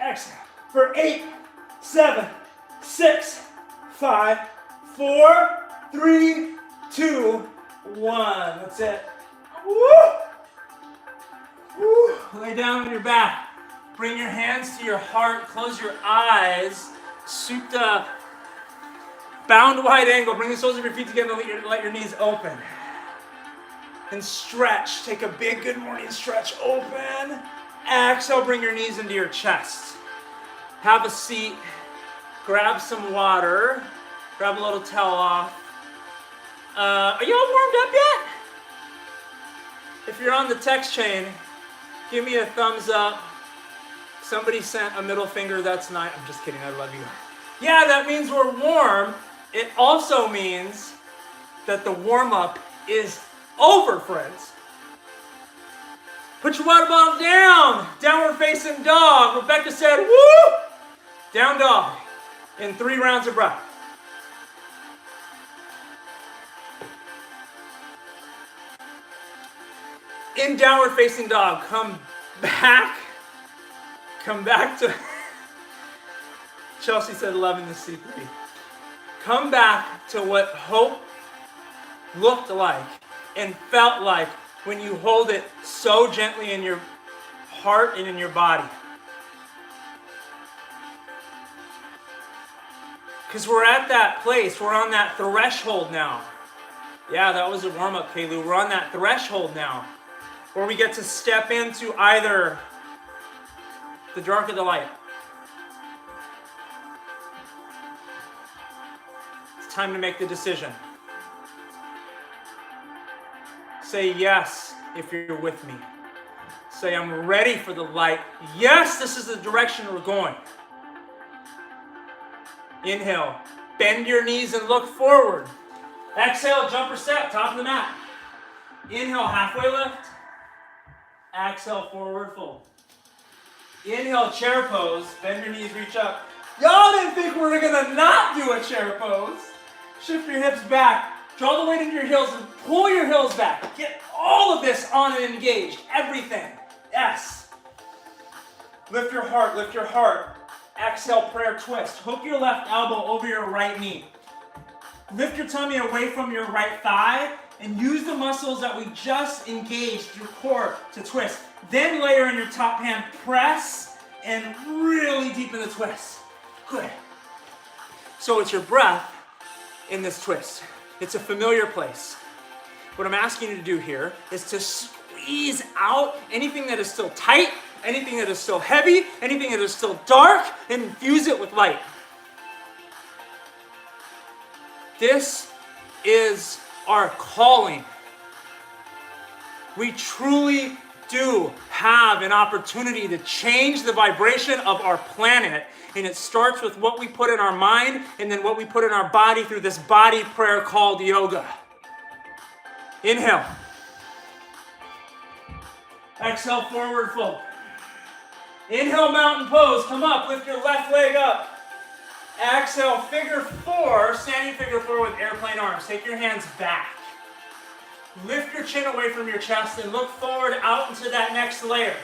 S1: exhale. For 8, 7, 6, 5, 4, 3, 2, 1. That's it. Woo! Woo! Lay down on your back. Bring your hands to your heart. Close your eyes. Supta. Bound wide angle. Bring the soles of your feet together. Let your knees open. And stretch. Take a big good morning stretch. Open. Exhale. Bring your knees into your chest. Have a seat. Grab some water. Grab a little towel off. Are you all warmed up yet? If you're on the text chain, give me a thumbs up. Somebody sent a middle finger. That's nice. I'm just kidding. I love you. Yeah, that means we're warm. It also means that the warm-up is over, friends. Put your water bottle down. Downward facing dog. Rebecca said, woo! Down dog. In 3 rounds of breath. In downward facing dog, come back Come back to, Chelsea said 11 to C3. Come back to what hope looked like and felt like when you hold it so gently in your heart and in your body. Because we're at that place, we're on that threshold now. Yeah, that was a warm-up, Kaylu. We're on that threshold now where we get to step into either the dark or the light. It's time to make the decision. Say yes if you're with me. Say, I'm ready for the light. Yes, this is the direction we're going. Inhale, bend your knees and look forward. Exhale, jump or step, top of the mat. Inhale, halfway lift. Exhale, forward fold. Inhale, chair pose. Bend your knees, reach up. Y'all didn't think we were gonna not do a chair pose. Shift your hips back. Draw the weight into your heels and pull your heels back. Get all of this on and engaged. Everything. Yes. Lift your heart, lift your heart. Exhale, prayer twist. Hook your left elbow over your right knee. Lift your tummy away from your right thigh and use the muscles that we just engaged, your core, to twist. Then layer in your top hand, press, and really deepen the twist. Good. So it's your breath in this twist. It's a familiar place. What I'm asking you to do here is to squeeze out anything that is still tight, anything that is still heavy, anything that is still dark, and infuse it with light. This is our calling. We truly do have an opportunity to change the vibration of our planet, and it starts with what we put in our mind and then what we put in our body through this body prayer called yoga. Inhale. Exhale, forward fold. Inhale, mountain pose. Come up, lift your left leg up. Exhale, figure four, standing figure four with airplane arms. Take your hands back. Lift your chin away from your chest and look forward out into that next layer.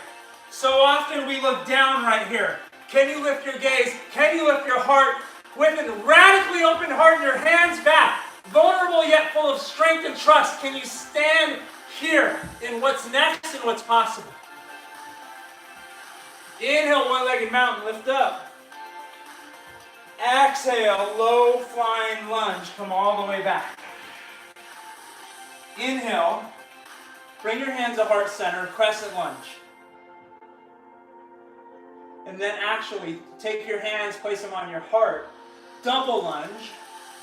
S1: So often we look down right here. Can you lift your gaze? Can you lift your heart with a radically open heart and your hands back? Vulnerable yet full of strength and trust. Can you stand here in what's next and what's possible? Inhale, one-legged mountain, lift up. Exhale, low flying lunge, come all the way back. Inhale, bring your hands to heart center, crescent lunge. And then actually take your hands, place them on your heart, double lunge,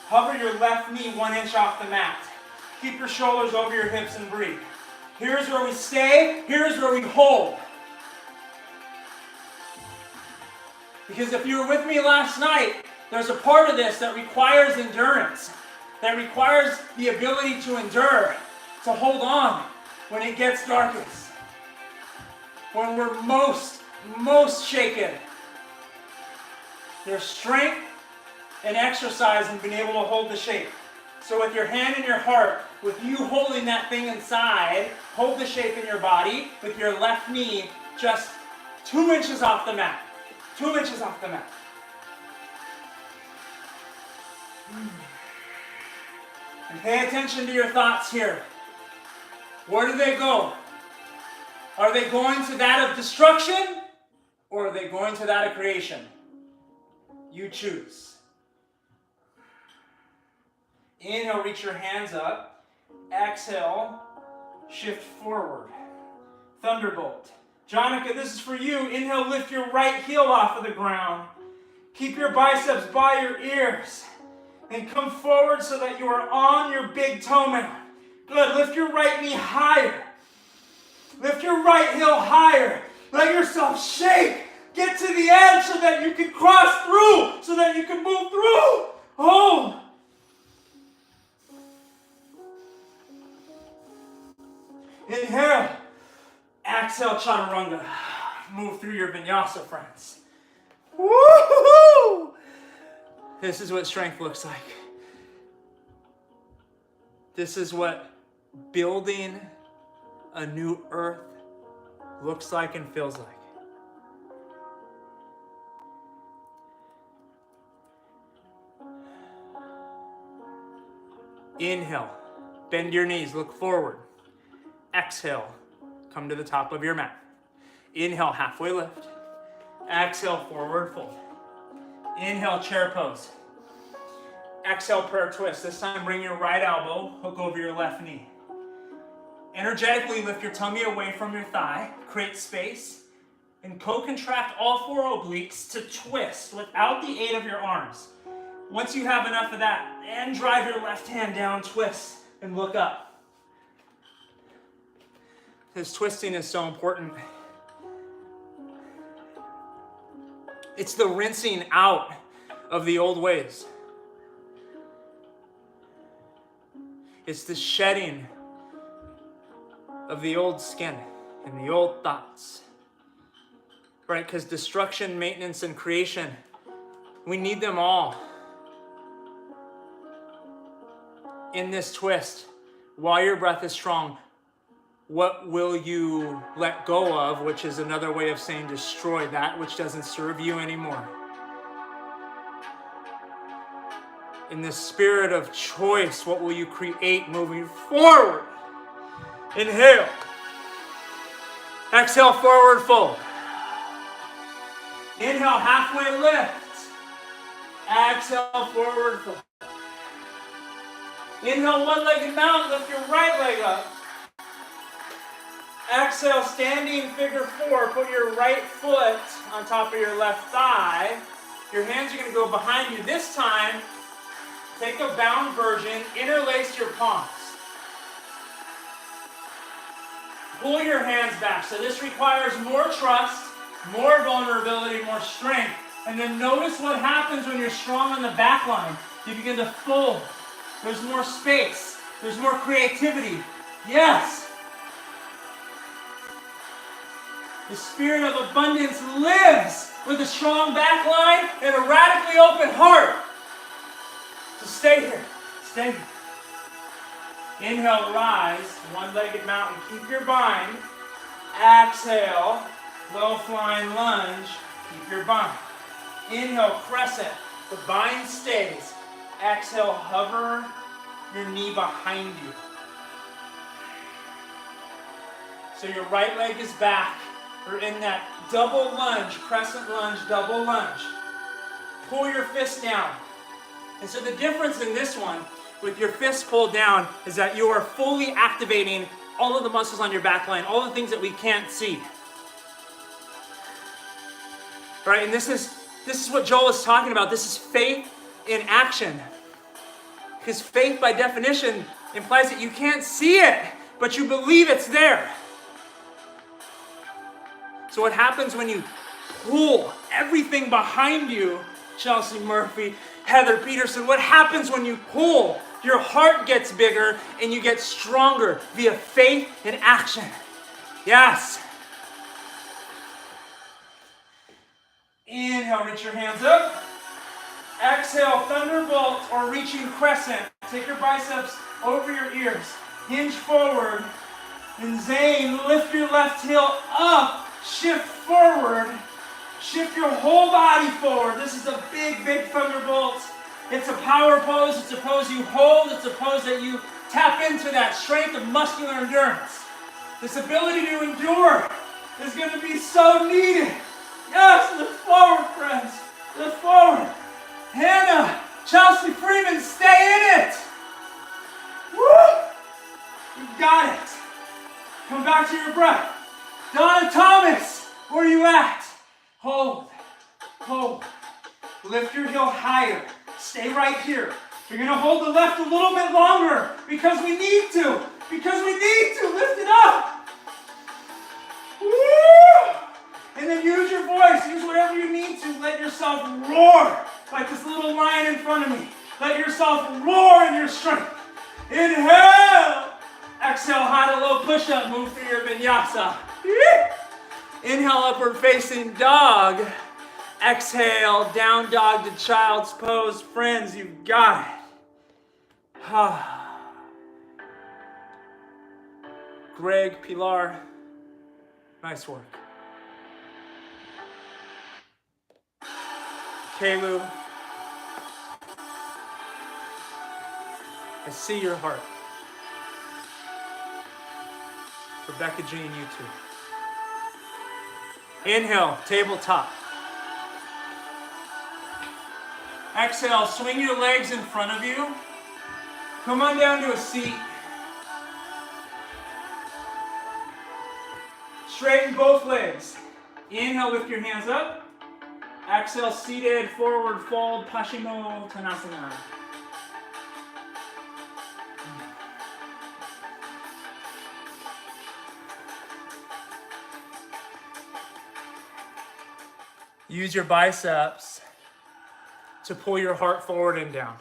S1: hover your left knee 1 inch off the mat. Keep your shoulders over your hips and breathe. Here's where we stay, here's where we hold. Because if you were with me last night, there's a part of this that requires endurance, that requires the ability to endure, to hold on when it gets darkest, when we're most shaken. There's strength and exercise in being able to hold the shape. So with your hand in your heart, with you holding that thing inside, hold the shape in your body with your left knee just 2 inches off the mat. 2 inches off the mat. And pay attention to your thoughts here. Where do they go? Are they going to that of destruction, or are they going to that of creation? You choose. Inhale, reach your hands up. Exhale, shift forward. Thunderbolt. Jonica, this is for you. Inhale, lift your right heel off of the ground. Keep your biceps by your ears. And come forward so that you are on your big toe mound. Good. Lift your right knee higher. Lift your right heel higher. Let yourself shake. Get to the edge so that you can cross through, so that you can move through. Hold. Inhale. Exhale, chaturanga. Move through your vinyasa, friends. Woo-hoo-hoo! This is what strength looks like. This is what building a new earth looks like and feels like. Inhale, bend your knees, look forward. Exhale, come to the top of your mat. Inhale, halfway lift. Exhale, forward fold. Inhale, chair pose. Exhale, prayer twist. This time bring your right elbow, hook over your left knee. Energetically lift your tummy away from your thigh, create space, and co-contract all four obliques to twist without the aid of your arms. Once you have enough of that, then drive your left hand down, twist, and look up. This twisting is so important. It's the rinsing out of the old ways. It's the shedding of the old skin and the old thoughts. Right? Because destruction, maintenance, and creation, we need them all. In this twist, while your breath is strong, what will you let go of, which is another way of saying destroy that which doesn't serve you anymore. In the spirit of choice, what will you create moving forward? Inhale. Exhale, forward fold. Inhale, halfway lift. Exhale, forward fold. Inhale, one-legged mount, lift your right leg up. Exhale, standing figure-four, put your right foot on top of your left thigh. Your hands are going to go behind you. This time, take a bound version, interlace your palms. Pull your hands back. So this requires more trust, more vulnerability, more strength. And then notice what happens when you're strong on the back line. You begin to fold. There's more space. There's more creativity. Yes. The spirit of abundance lives with a strong back line and a radically open heart. So stay here. Stay here. Inhale, rise, one-legged mountain. Keep your bind. Exhale, low flying lunge. Keep your bind. Inhale, crescent. The bind stays. Exhale, hover your knee behind you. So your right leg is back. We're in that double lunge, crescent lunge, double lunge. Pull your fist down. And so the difference in this one, with your fist pulled down, is that you are fully activating all of the muscles on your back line, all the things that we can't see. Right? And this is what Joel is talking about. This is faith in action. Because faith, by definition, implies that you can't see it, but you believe it's there. So what happens when you pull everything behind you, Chelsea Murphy, Heather Peterson, what happens when you pull? Your heart gets bigger and you get stronger via faith and action. Yes. Inhale, reach your hands up. Exhale, thunderbolt or reaching crescent. Take your biceps over your ears. Hinge forward. And Zane, lift your left heel up. Shift forward. Shift your whole body forward. This is a big, big thunderbolt. It's a power pose. It's a pose you hold. It's a pose that you tap into that strength of muscular endurance. This ability to endure is going to be so needed. Yes, lift forward, friends. Lift forward. Hannah, Chelsea Freeman, stay in it. Woo! You got it. Come back to your breath. Donna Thomas, where are you at? Hold. Hold. Lift your heel higher. Stay right here. You're going to hold the left a little bit longer because we need to. Because we need to. Lift it up. Woo! And then use your voice. Use whatever you need to. Let yourself roar like this little lion in front of me. Let yourself roar in your strength. Inhale. Exhale, high to low push-up. Move through your vinyasa. Inhale, upward facing dog. Exhale, down dog to child's pose. Friends, you've got it. Greg, Pilar, nice work. Kalu, I see your heart. Rebecca Jean, you too. Inhale, tabletop. Exhale, swing your legs in front of you. Come on down to a seat. Straighten both legs. Inhale, lift your hands up. Exhale, seated, forward fold, Paschimottanasana. Use your biceps to pull your heart forward and down.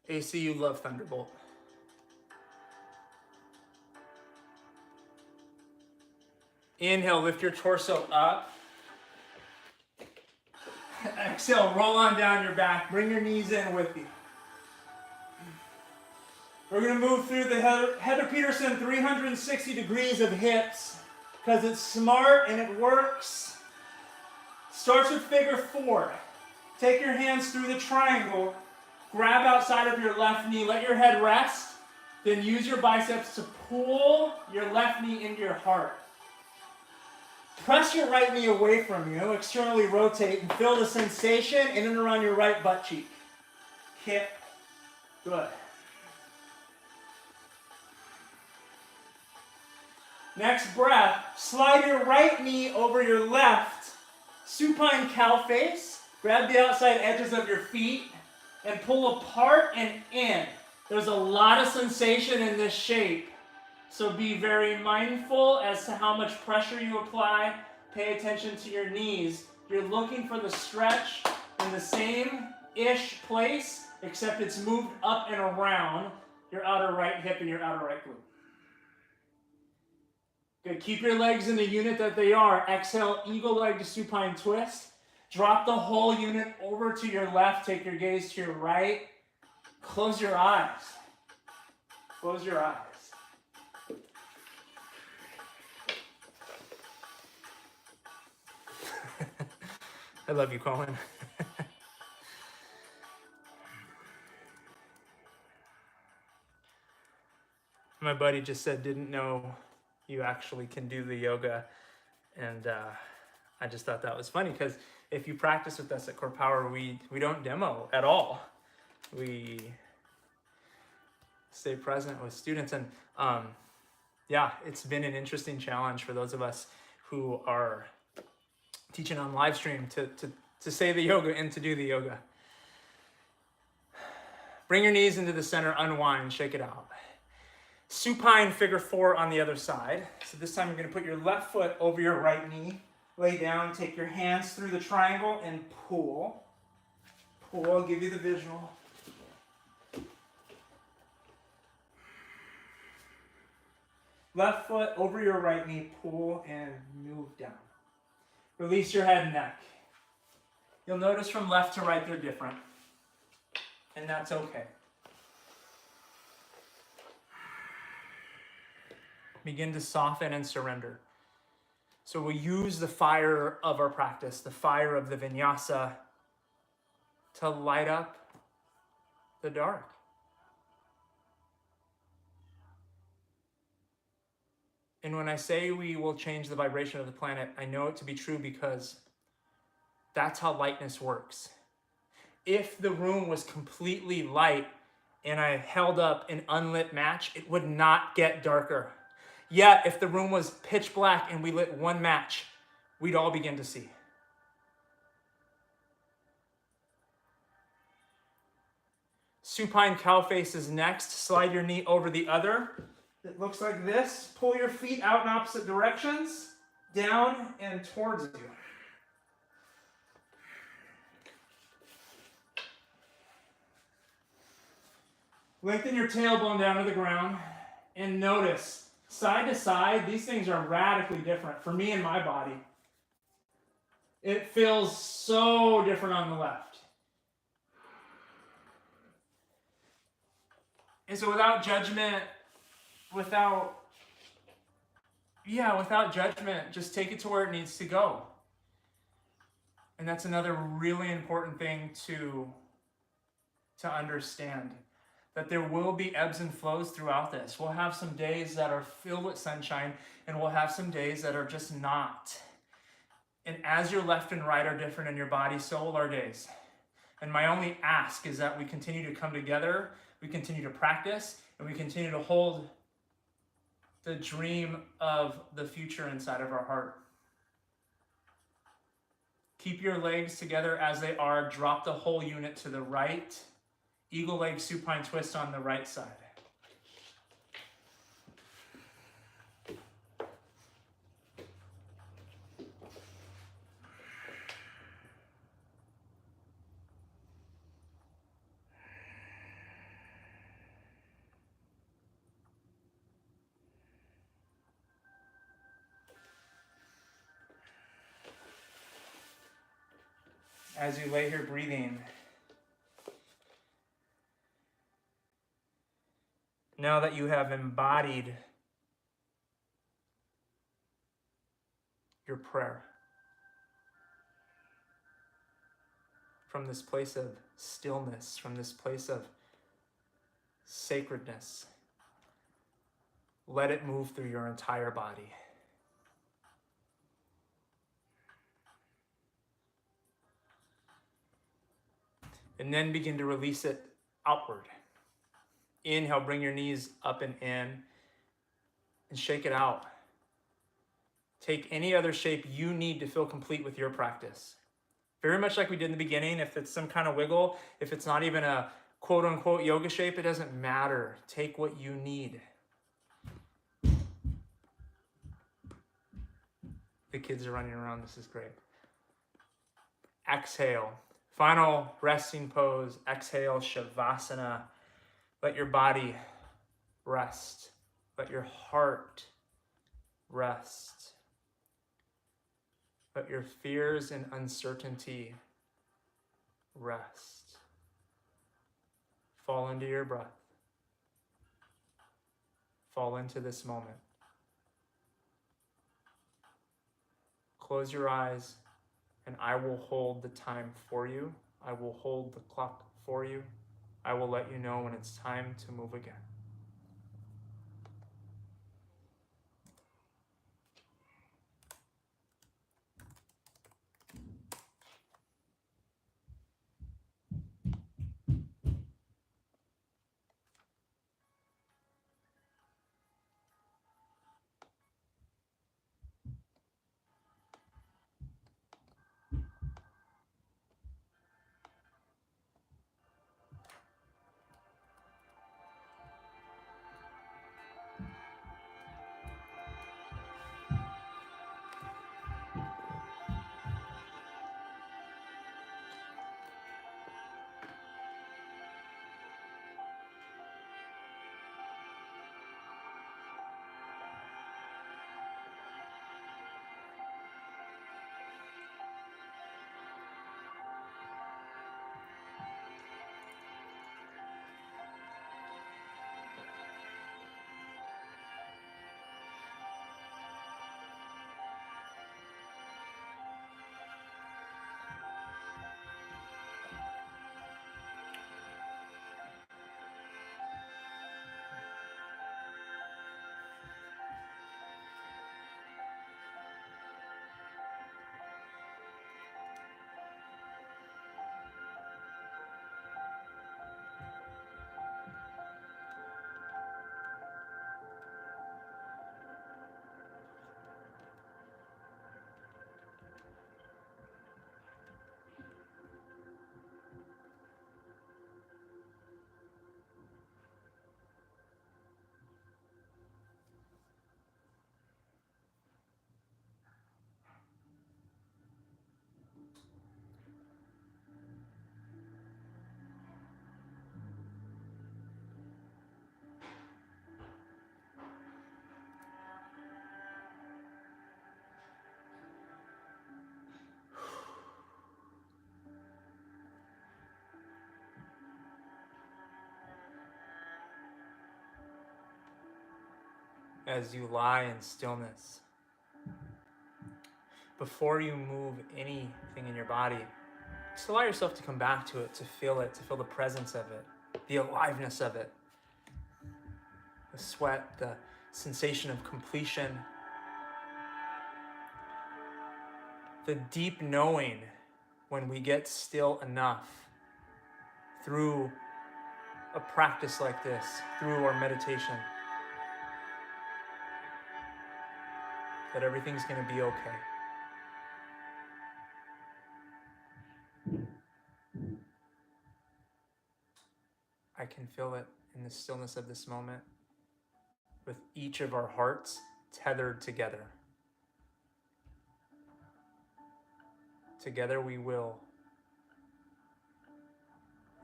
S1: AC, you love Thunderbolt. Inhale, lift your torso up. Exhale, roll on down your back. Bring your knees in with you. We're going to move through the Heather Peterson 360 degrees of hips because it's smart and it works. Starts with Figure-Four. Take your hands through the triangle. Grab outside of your left knee. Let your head rest. Then use your biceps to pull your left knee into your heart. Press your right knee away from you. Externally rotate and feel the sensation in and around your right butt cheek. Hip. Good. Next breath, slide your right knee over your left. Supine cow face. Grab the outside edges of your feet and pull apart and in. There's a lot of sensation in this shape. So be very mindful as to how much pressure you apply. Pay attention to your knees. You're looking for the stretch in the same-ish place, except it's moved up and around your outer right hip and your outer right glute. Good. Keep your legs in the unit that they are. Exhale, eagle leg to supine twist. Drop the whole unit over to your left. Take your gaze to your right. Close your eyes. Close your eyes. I love you, Colin. My buddy just said, didn't know you actually can do the yoga. And I just thought that was funny because if you practice with us at CorePower, we don't demo at all. We stay present with students. And yeah, it's been an interesting challenge for those of us who are teaching on live stream to say the yoga and to do the yoga. Bring your knees into the center, unwind, shake it out. Supine Figure-Four on the other side. So this time you're going to put your left foot over your right knee. Lay down, take your hands through the triangle and pull. Pull, I'll give you the visual. Left foot over your right knee, pull and move down. Release your head and neck. You'll notice from left to right they're different. And that's okay. Begin to soften and surrender. So we'll use the fire of our practice, the fire of the vinyasa, to light up the dark. And when I say we will change the vibration of the planet, I know it to be true because that's how lightness works. If the room was completely light and I held up an unlit match, it would not get darker. Yet, if the room was pitch black and we lit one match, we'd all begin to see. Supine cow face is next. Slide your knee over the other. It looks like this. Pull your feet out in opposite directions, down and towards you. Lengthen your tailbone down to the ground and notice, side to side, these things are radically different for me and my body. It feels so different on the left. And so without judgment, without judgment, just take it to where it needs to go. And that's another really important thing to understand, that there will be ebbs and flows throughout this. We'll have some days that are filled with sunshine, and we'll have some days that are just not. And as your left and right are different in your body, so will our days. And my only ask is that we continue to come together, we continue to practice, and we continue to hold the dream of the future inside of our heart. Keep your legs together as they are. Drop the whole unit to the right. Eagle leg supine twist on the right side. As you lay here breathing, now that you have embodied your prayer from this place of stillness, from this place of sacredness, let it move through your entire body. And then begin to release it outward. Inhale, bring your knees up and in, and shake it out. Take any other shape you need to feel complete with your practice. Very much like we did in the beginning, if it's some kind of wiggle, if it's not even a quote unquote yoga shape, it doesn't matter. Take what you need. The kids are running around, this is great. Exhale. Final resting pose. Exhale, Shavasana. Let your body rest. Let your heart rest. Let your fears and uncertainty rest. Fall into your breath. Fall into this moment. Close your eyes, and I will hold the time for you. I will hold the clock for you. I will let you know when it's time to move again. As you lie in stillness, before you move anything in your body, just allow yourself to come back to it, to feel the presence of it, the aliveness of it, the sweat, the sensation of completion, the deep knowing when we get still enough through a practice like this, through our meditation, that everything's going to be okay. I can feel it in the stillness of this moment, with each of our hearts tethered together. Together we will,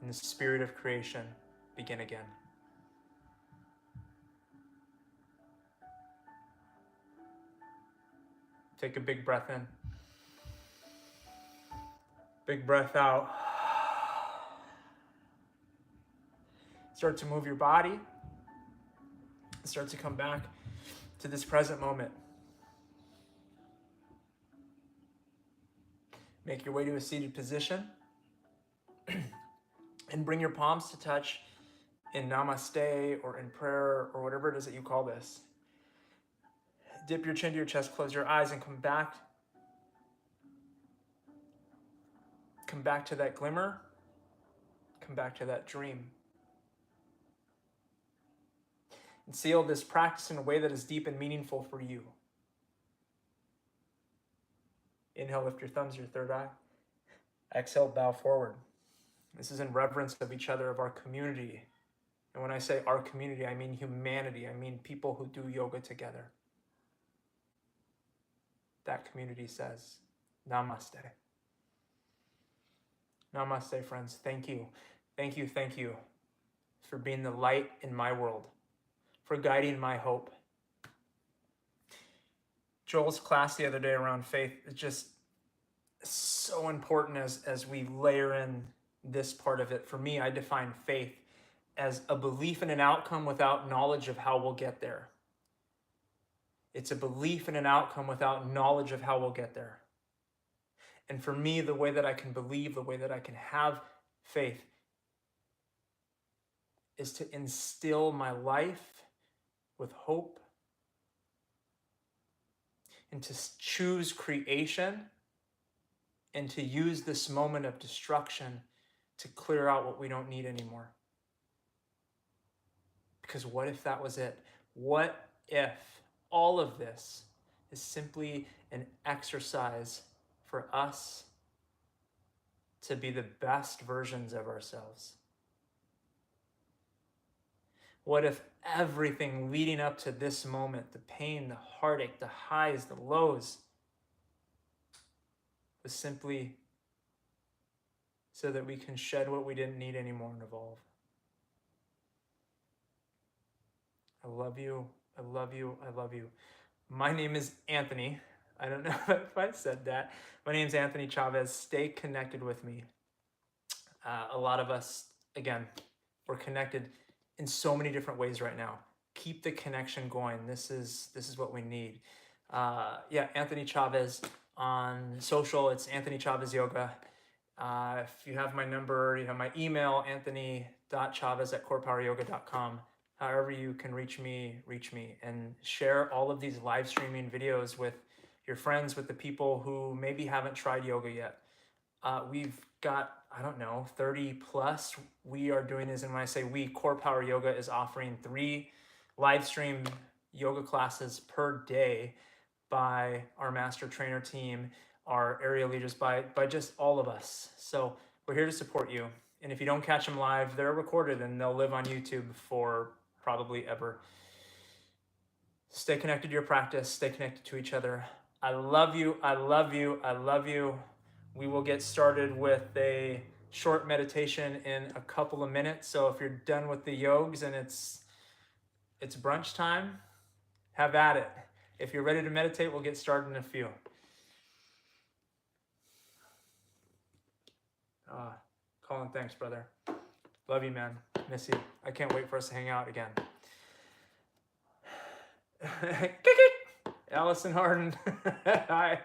S1: in the spirit of creation, begin again. Take a big breath in. Big breath out. Start to move your body. Start to come back to this present moment. Make your way to a seated position. And bring your palms to touch in Namaste or in prayer or whatever it is that you call this. Dip your chin to your chest, close your eyes, and come back. Come back to that glimmer. Come back to that dream. And seal this practice in a way that is deep and meaningful for you. Inhale, lift your thumbs, your third eye. Exhale, bow forward. This is in reverence of each other, of our community. And when I say our community, I mean humanity. I mean people who do yoga together. That community says, Namaste. Namaste, friends. Thank you. Thank you, thank you for being the light in my world, for guiding my hope. Joel's class the other day around faith is just so important as we layer in this part of it. For me, I define faith as a belief in an outcome without knowledge of how we'll get there. It's a belief in an outcome without knowledge of how we'll get there. And for me, the way that I can believe, the way that I can have faith is to instill my life with hope and to choose creation and to use this moment of destruction to clear out what we don't need anymore. Because what if that was it? What if all of this is simply an exercise for us to be the best versions of ourselves? What if everything leading up to this moment, the pain, the heartache, the highs, the lows, was simply so that we can shed what we didn't need anymore and evolve? I love you. I love you. I love you. My name is Anthony. I don't know if I said that. My name is Anthony Chavez. Stay connected with me. A lot of us, again, we're connected in so many different ways right now. Keep the connection going. This is what we need. Anthony Chavez on social. It's Anthony Chavez Yoga. If you have my number, you have my email, anthony.chavez@corepoweryoga.com. However you can reach me, and share all of these live streaming videos with your friends, with the people who maybe haven't tried yoga yet. We've got, 30 plus. We are doing this, and when I say we, CorePower Yoga is offering 3 live stream yoga classes per day by our master trainer team, our area leaders, by just all of us. So we're here to support you. And if you don't catch them live, they're recorded and they'll live on YouTube for probably ever. Stay connected to your practice. Stay connected to each other. I love you. I love you. I love you. We will get started with a short meditation in a couple of minutes. So if you're done with the yogs and it's brunch time, have at it. If you're ready to meditate, we'll get started in a few. Colin, thanks, brother. Love you, man. Miss you. I can't wait for us to hang out again. Allison Harden. Hi.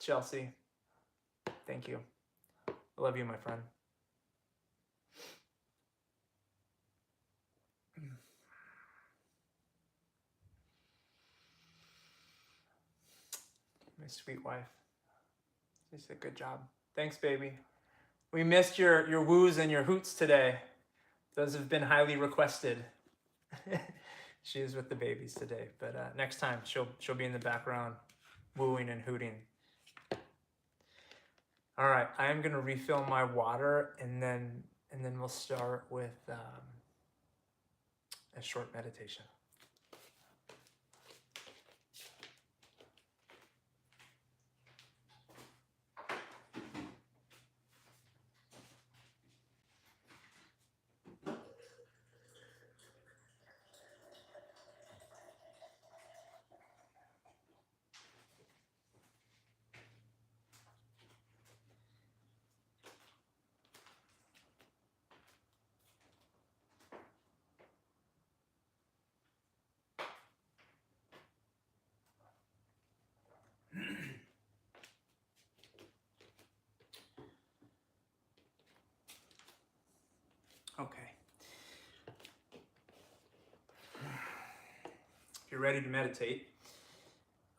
S1: Chelsea, thank you. I love you, my friend. My sweet wife. She said, good job. Thanks, baby. We missed your woos and your hoots today. Those have been highly requested. She is with the babies today, but next time she'll be in the background, wooing and hooting. All right, I am gonna refill my water, and then we'll start with a short meditation. Okay. If you're ready to meditate,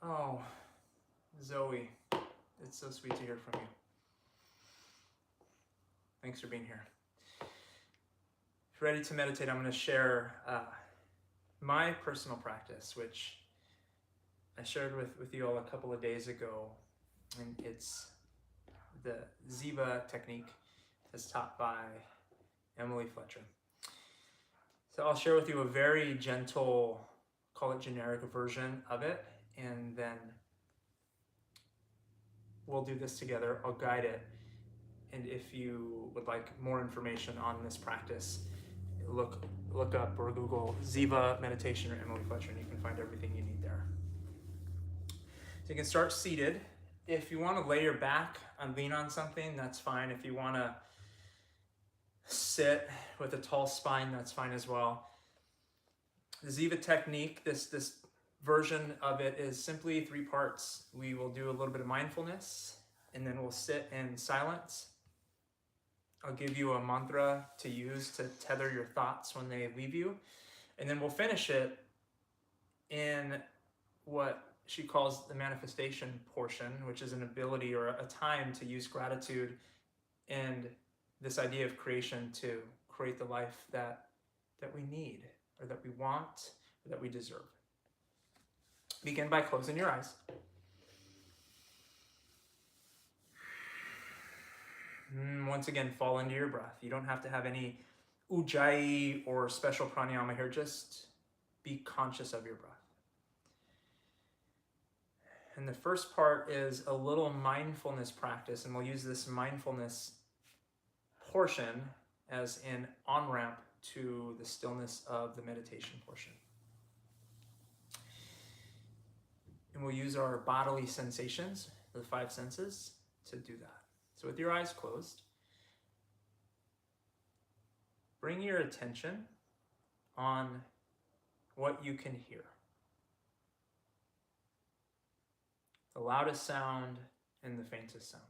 S1: oh, Zoe, it's so sweet to hear from you. Thanks for being here. If you're ready to meditate, I'm going to share my personal practice, which I shared with you all a couple of days ago, and it's the Ziva technique as taught by Emily Fletcher. So I'll share with you a very gentle, call it generic version of it, and then we'll do this together. I'll guide it. And if you would like more information on this practice, look up or Google Ziva meditation or Emily Fletcher, and you can find everything you need there. So you can start seated. If you want to lay your back and lean on something, that's fine. If you want to sit with a tall spine, that's fine as well. The Ziva technique, this version of it is simply 3 parts. We will do a little bit of mindfulness, and then we'll sit in silence. I'll give you a mantra to use to tether your thoughts when they leave you. And then we'll finish it in what she calls the manifestation portion, which is an ability or a time to use gratitude and this idea of creation to create the life that we need, or that we want, or that we deserve. Begin by closing your eyes. Once again, fall into your breath. You don't have to have any ujjayi or special pranayama here. Just be conscious of your breath. And the first part is a little mindfulness practice, and we'll use this mindfulness portion as an on-ramp to the stillness of the meditation portion. And we'll use our bodily sensations, the 5 senses, to do that. So with your eyes closed, bring your attention on what you can hear. The loudest sound and the faintest sound.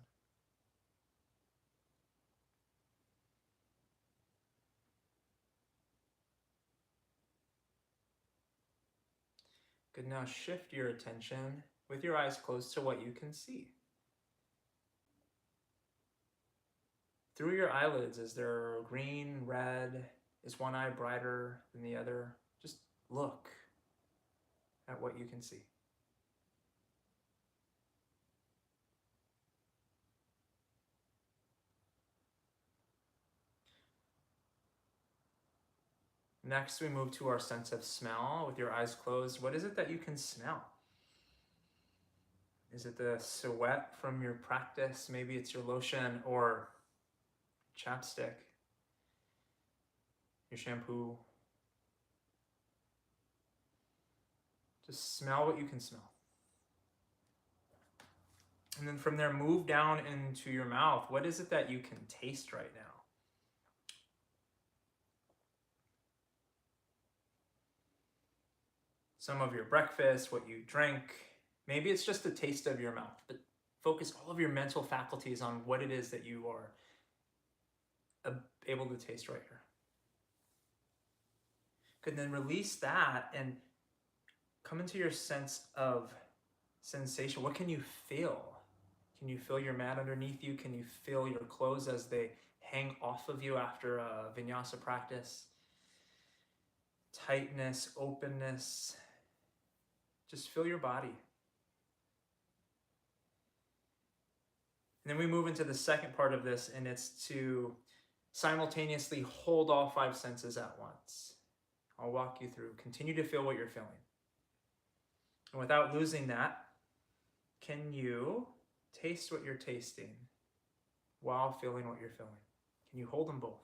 S1: Good, now shift your attention with your eyes closed to what you can see. Through your eyelids, is there green, red? Is one eye brighter than the other? Just look at what you can see. Next, we move to our sense of smell. With your eyes closed, what is it that you can smell? Is it the sweat from your practice? Maybe it's your lotion or chapstick, your shampoo. Just smell what you can smell. And then from there, move down into your mouth. What is it that you can taste right now? Some of your breakfast, what you drink. Maybe it's just the taste of your mouth, but focus all of your mental faculties on what it is that you are able to taste right here. Good, then release that and come into your sense of sensation. What can you feel? Can you feel your mat underneath you? Can you feel your clothes as they hang off of you after a vinyasa practice? Tightness, openness. Just feel your body. And then we move into the second part of this, and it's to simultaneously hold all 5 senses at once. I'll walk you through. Continue to feel what you're feeling. And without losing that, can you taste what you're tasting while feeling what you're feeling? Can you hold them both?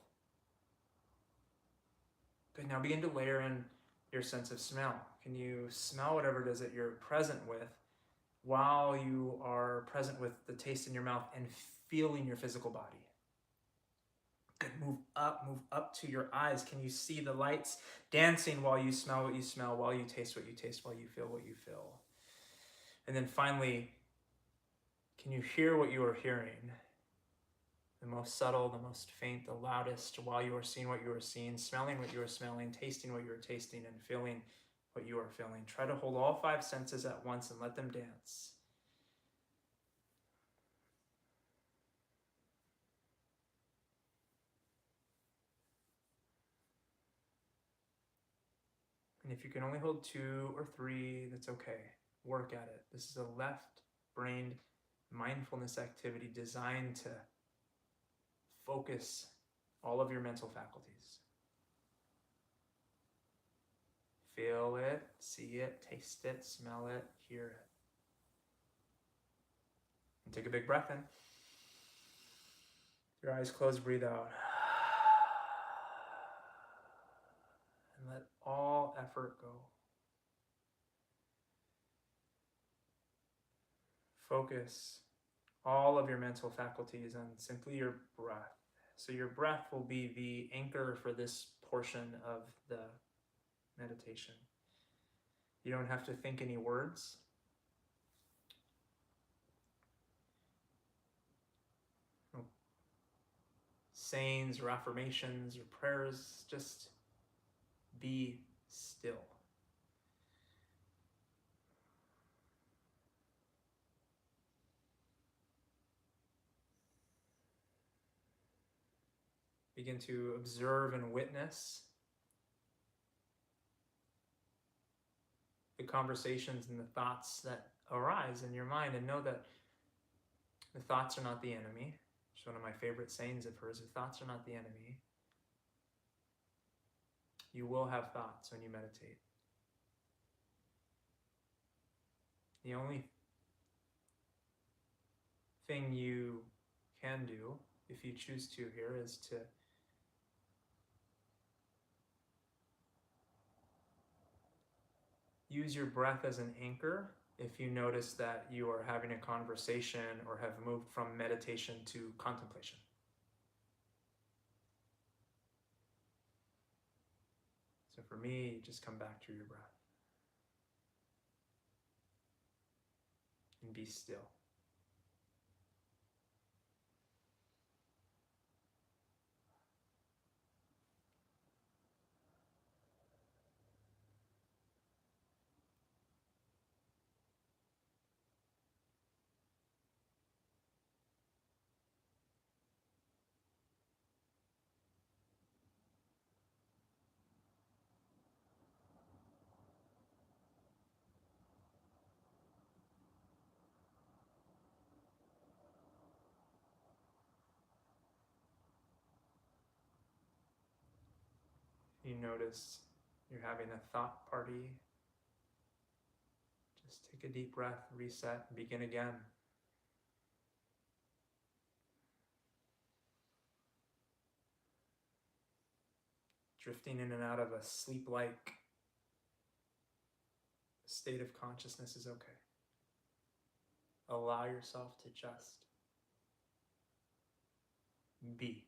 S1: Good, now begin to layer in your sense of smell. Can you smell whatever it is that you're present with while you are present with the taste in your mouth and feeling your physical body? Good, move up to your eyes. Can you see the lights dancing while you smell what you smell, while you taste what you taste, while you feel what you feel? And then finally, can you hear what you are hearing? The most subtle, the most faint, the loudest, while you are seeing what you are seeing, smelling what you are smelling, tasting what you are tasting, and feeling what you are feeling. Try to hold all 5 senses at once and let them dance. And if you can only hold 2 or 3, that's okay. Work at it. This is a left-brained mindfulness activity designed to focus all of your mental faculties. Feel it, see it, taste it, smell it, hear it. And take a big breath in. Your eyes closed, breathe out. And let all effort go. Focus all of your mental faculties on simply your breath. So your breath will be the anchor for this portion of the meditation. You don't have to think any words. No sayings or affirmations or prayers. Just be still. Begin to observe and witness the conversations and the thoughts that arise in your mind, and know that the thoughts are not the enemy. It's one of my favorite sayings of hers. The thoughts are not the enemy. You will have thoughts when you meditate. The only thing you can do, if you choose to here, is to use your breath as an anchor if you notice that you are having a conversation or have moved from meditation to contemplation. So for me, just come back to your breath and be still. You notice you're having a thought party. Just take a deep breath, reset, and begin again. Drifting in and out of a sleep-like state of consciousness is okay. Allow yourself to just be.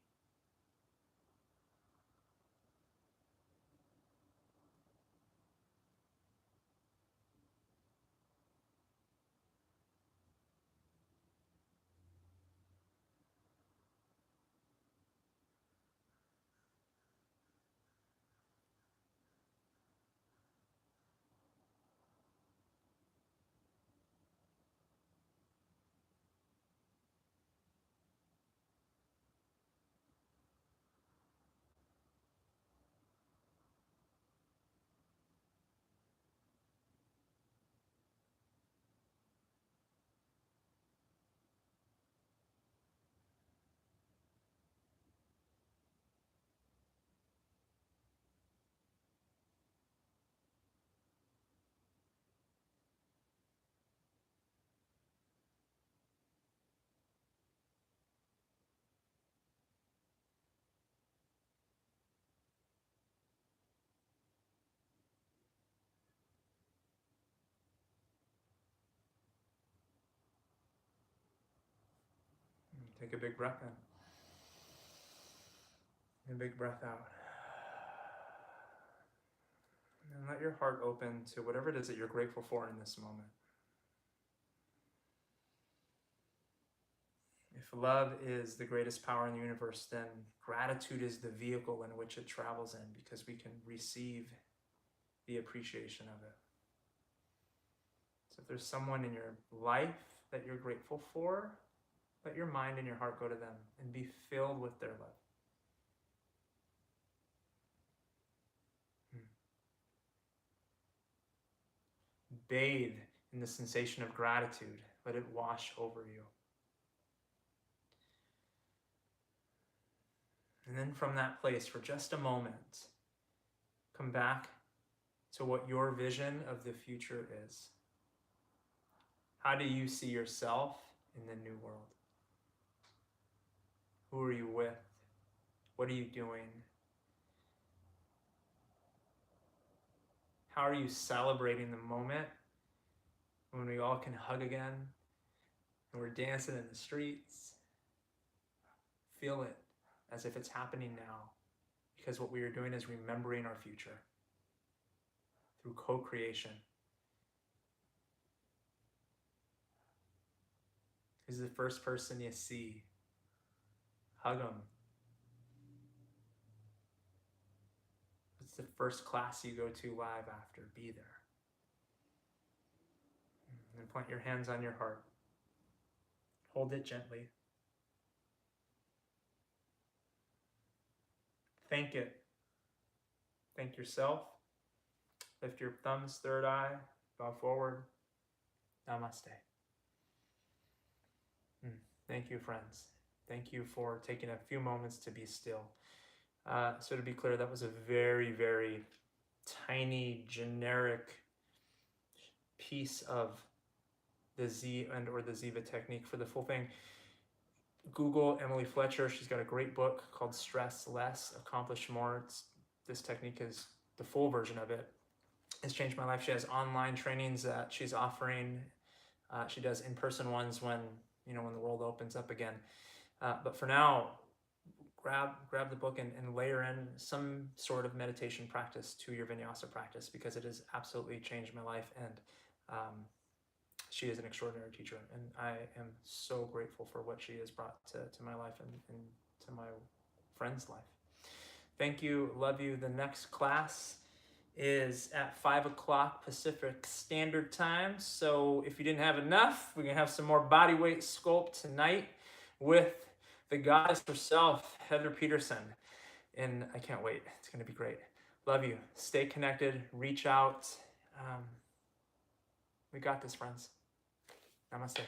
S1: Take a big breath in. And a big breath out. And let your heart open to whatever it is that you're grateful for in this moment. If love is the greatest power in the universe, then gratitude is the vehicle in which it travels in, because we can receive the appreciation of it. So if there's someone in your life that you're grateful for, let your mind and your heart go to them and be filled with their love. Bathe in the sensation of gratitude. Let it wash over you. And then from that place, for just a moment, come back to what your vision of the future is. How do you see yourself in the new world? Who are you with? What are you doing? How are you celebrating the moment when we all can hug again and we're dancing in the streets? Feel it as if it's happening now, because what we are doing is remembering our future through co-creation. Who's the first person you see? Hug them. What's the first class you go to live after? Be there. And plant your hands on your heart. Hold it gently. Thank it. Thank yourself. Lift your thumbs, third eye, bow forward. Namaste. Thank you, friends. Thank you for taking a few moments to be still. So to be clear, that was a very, very tiny, generic piece of the Z and or the Ziva technique. For the full thing, Google Emily Fletcher. She's got a great book called Stress Less, Accomplish More. This technique is the full version of it. It's changed my life. She has online trainings that she's offering. She does in-person ones when the world opens up again. But for now, grab the book and layer in some sort of meditation practice to your vinyasa practice, because it has absolutely changed my life. And she is an extraordinary teacher, and I am so grateful for what she has brought to my life and to my friend's life. Thank you. Love you. The next class is at 5 o'clock Pacific Standard Time. So if you didn't have enough, we're going to have some more body weight sculpt tonight with the goddess herself, Heather Peterson. And I can't wait. It's going to be great. Love you. Stay connected. Reach out. We got this, friends. Namaste.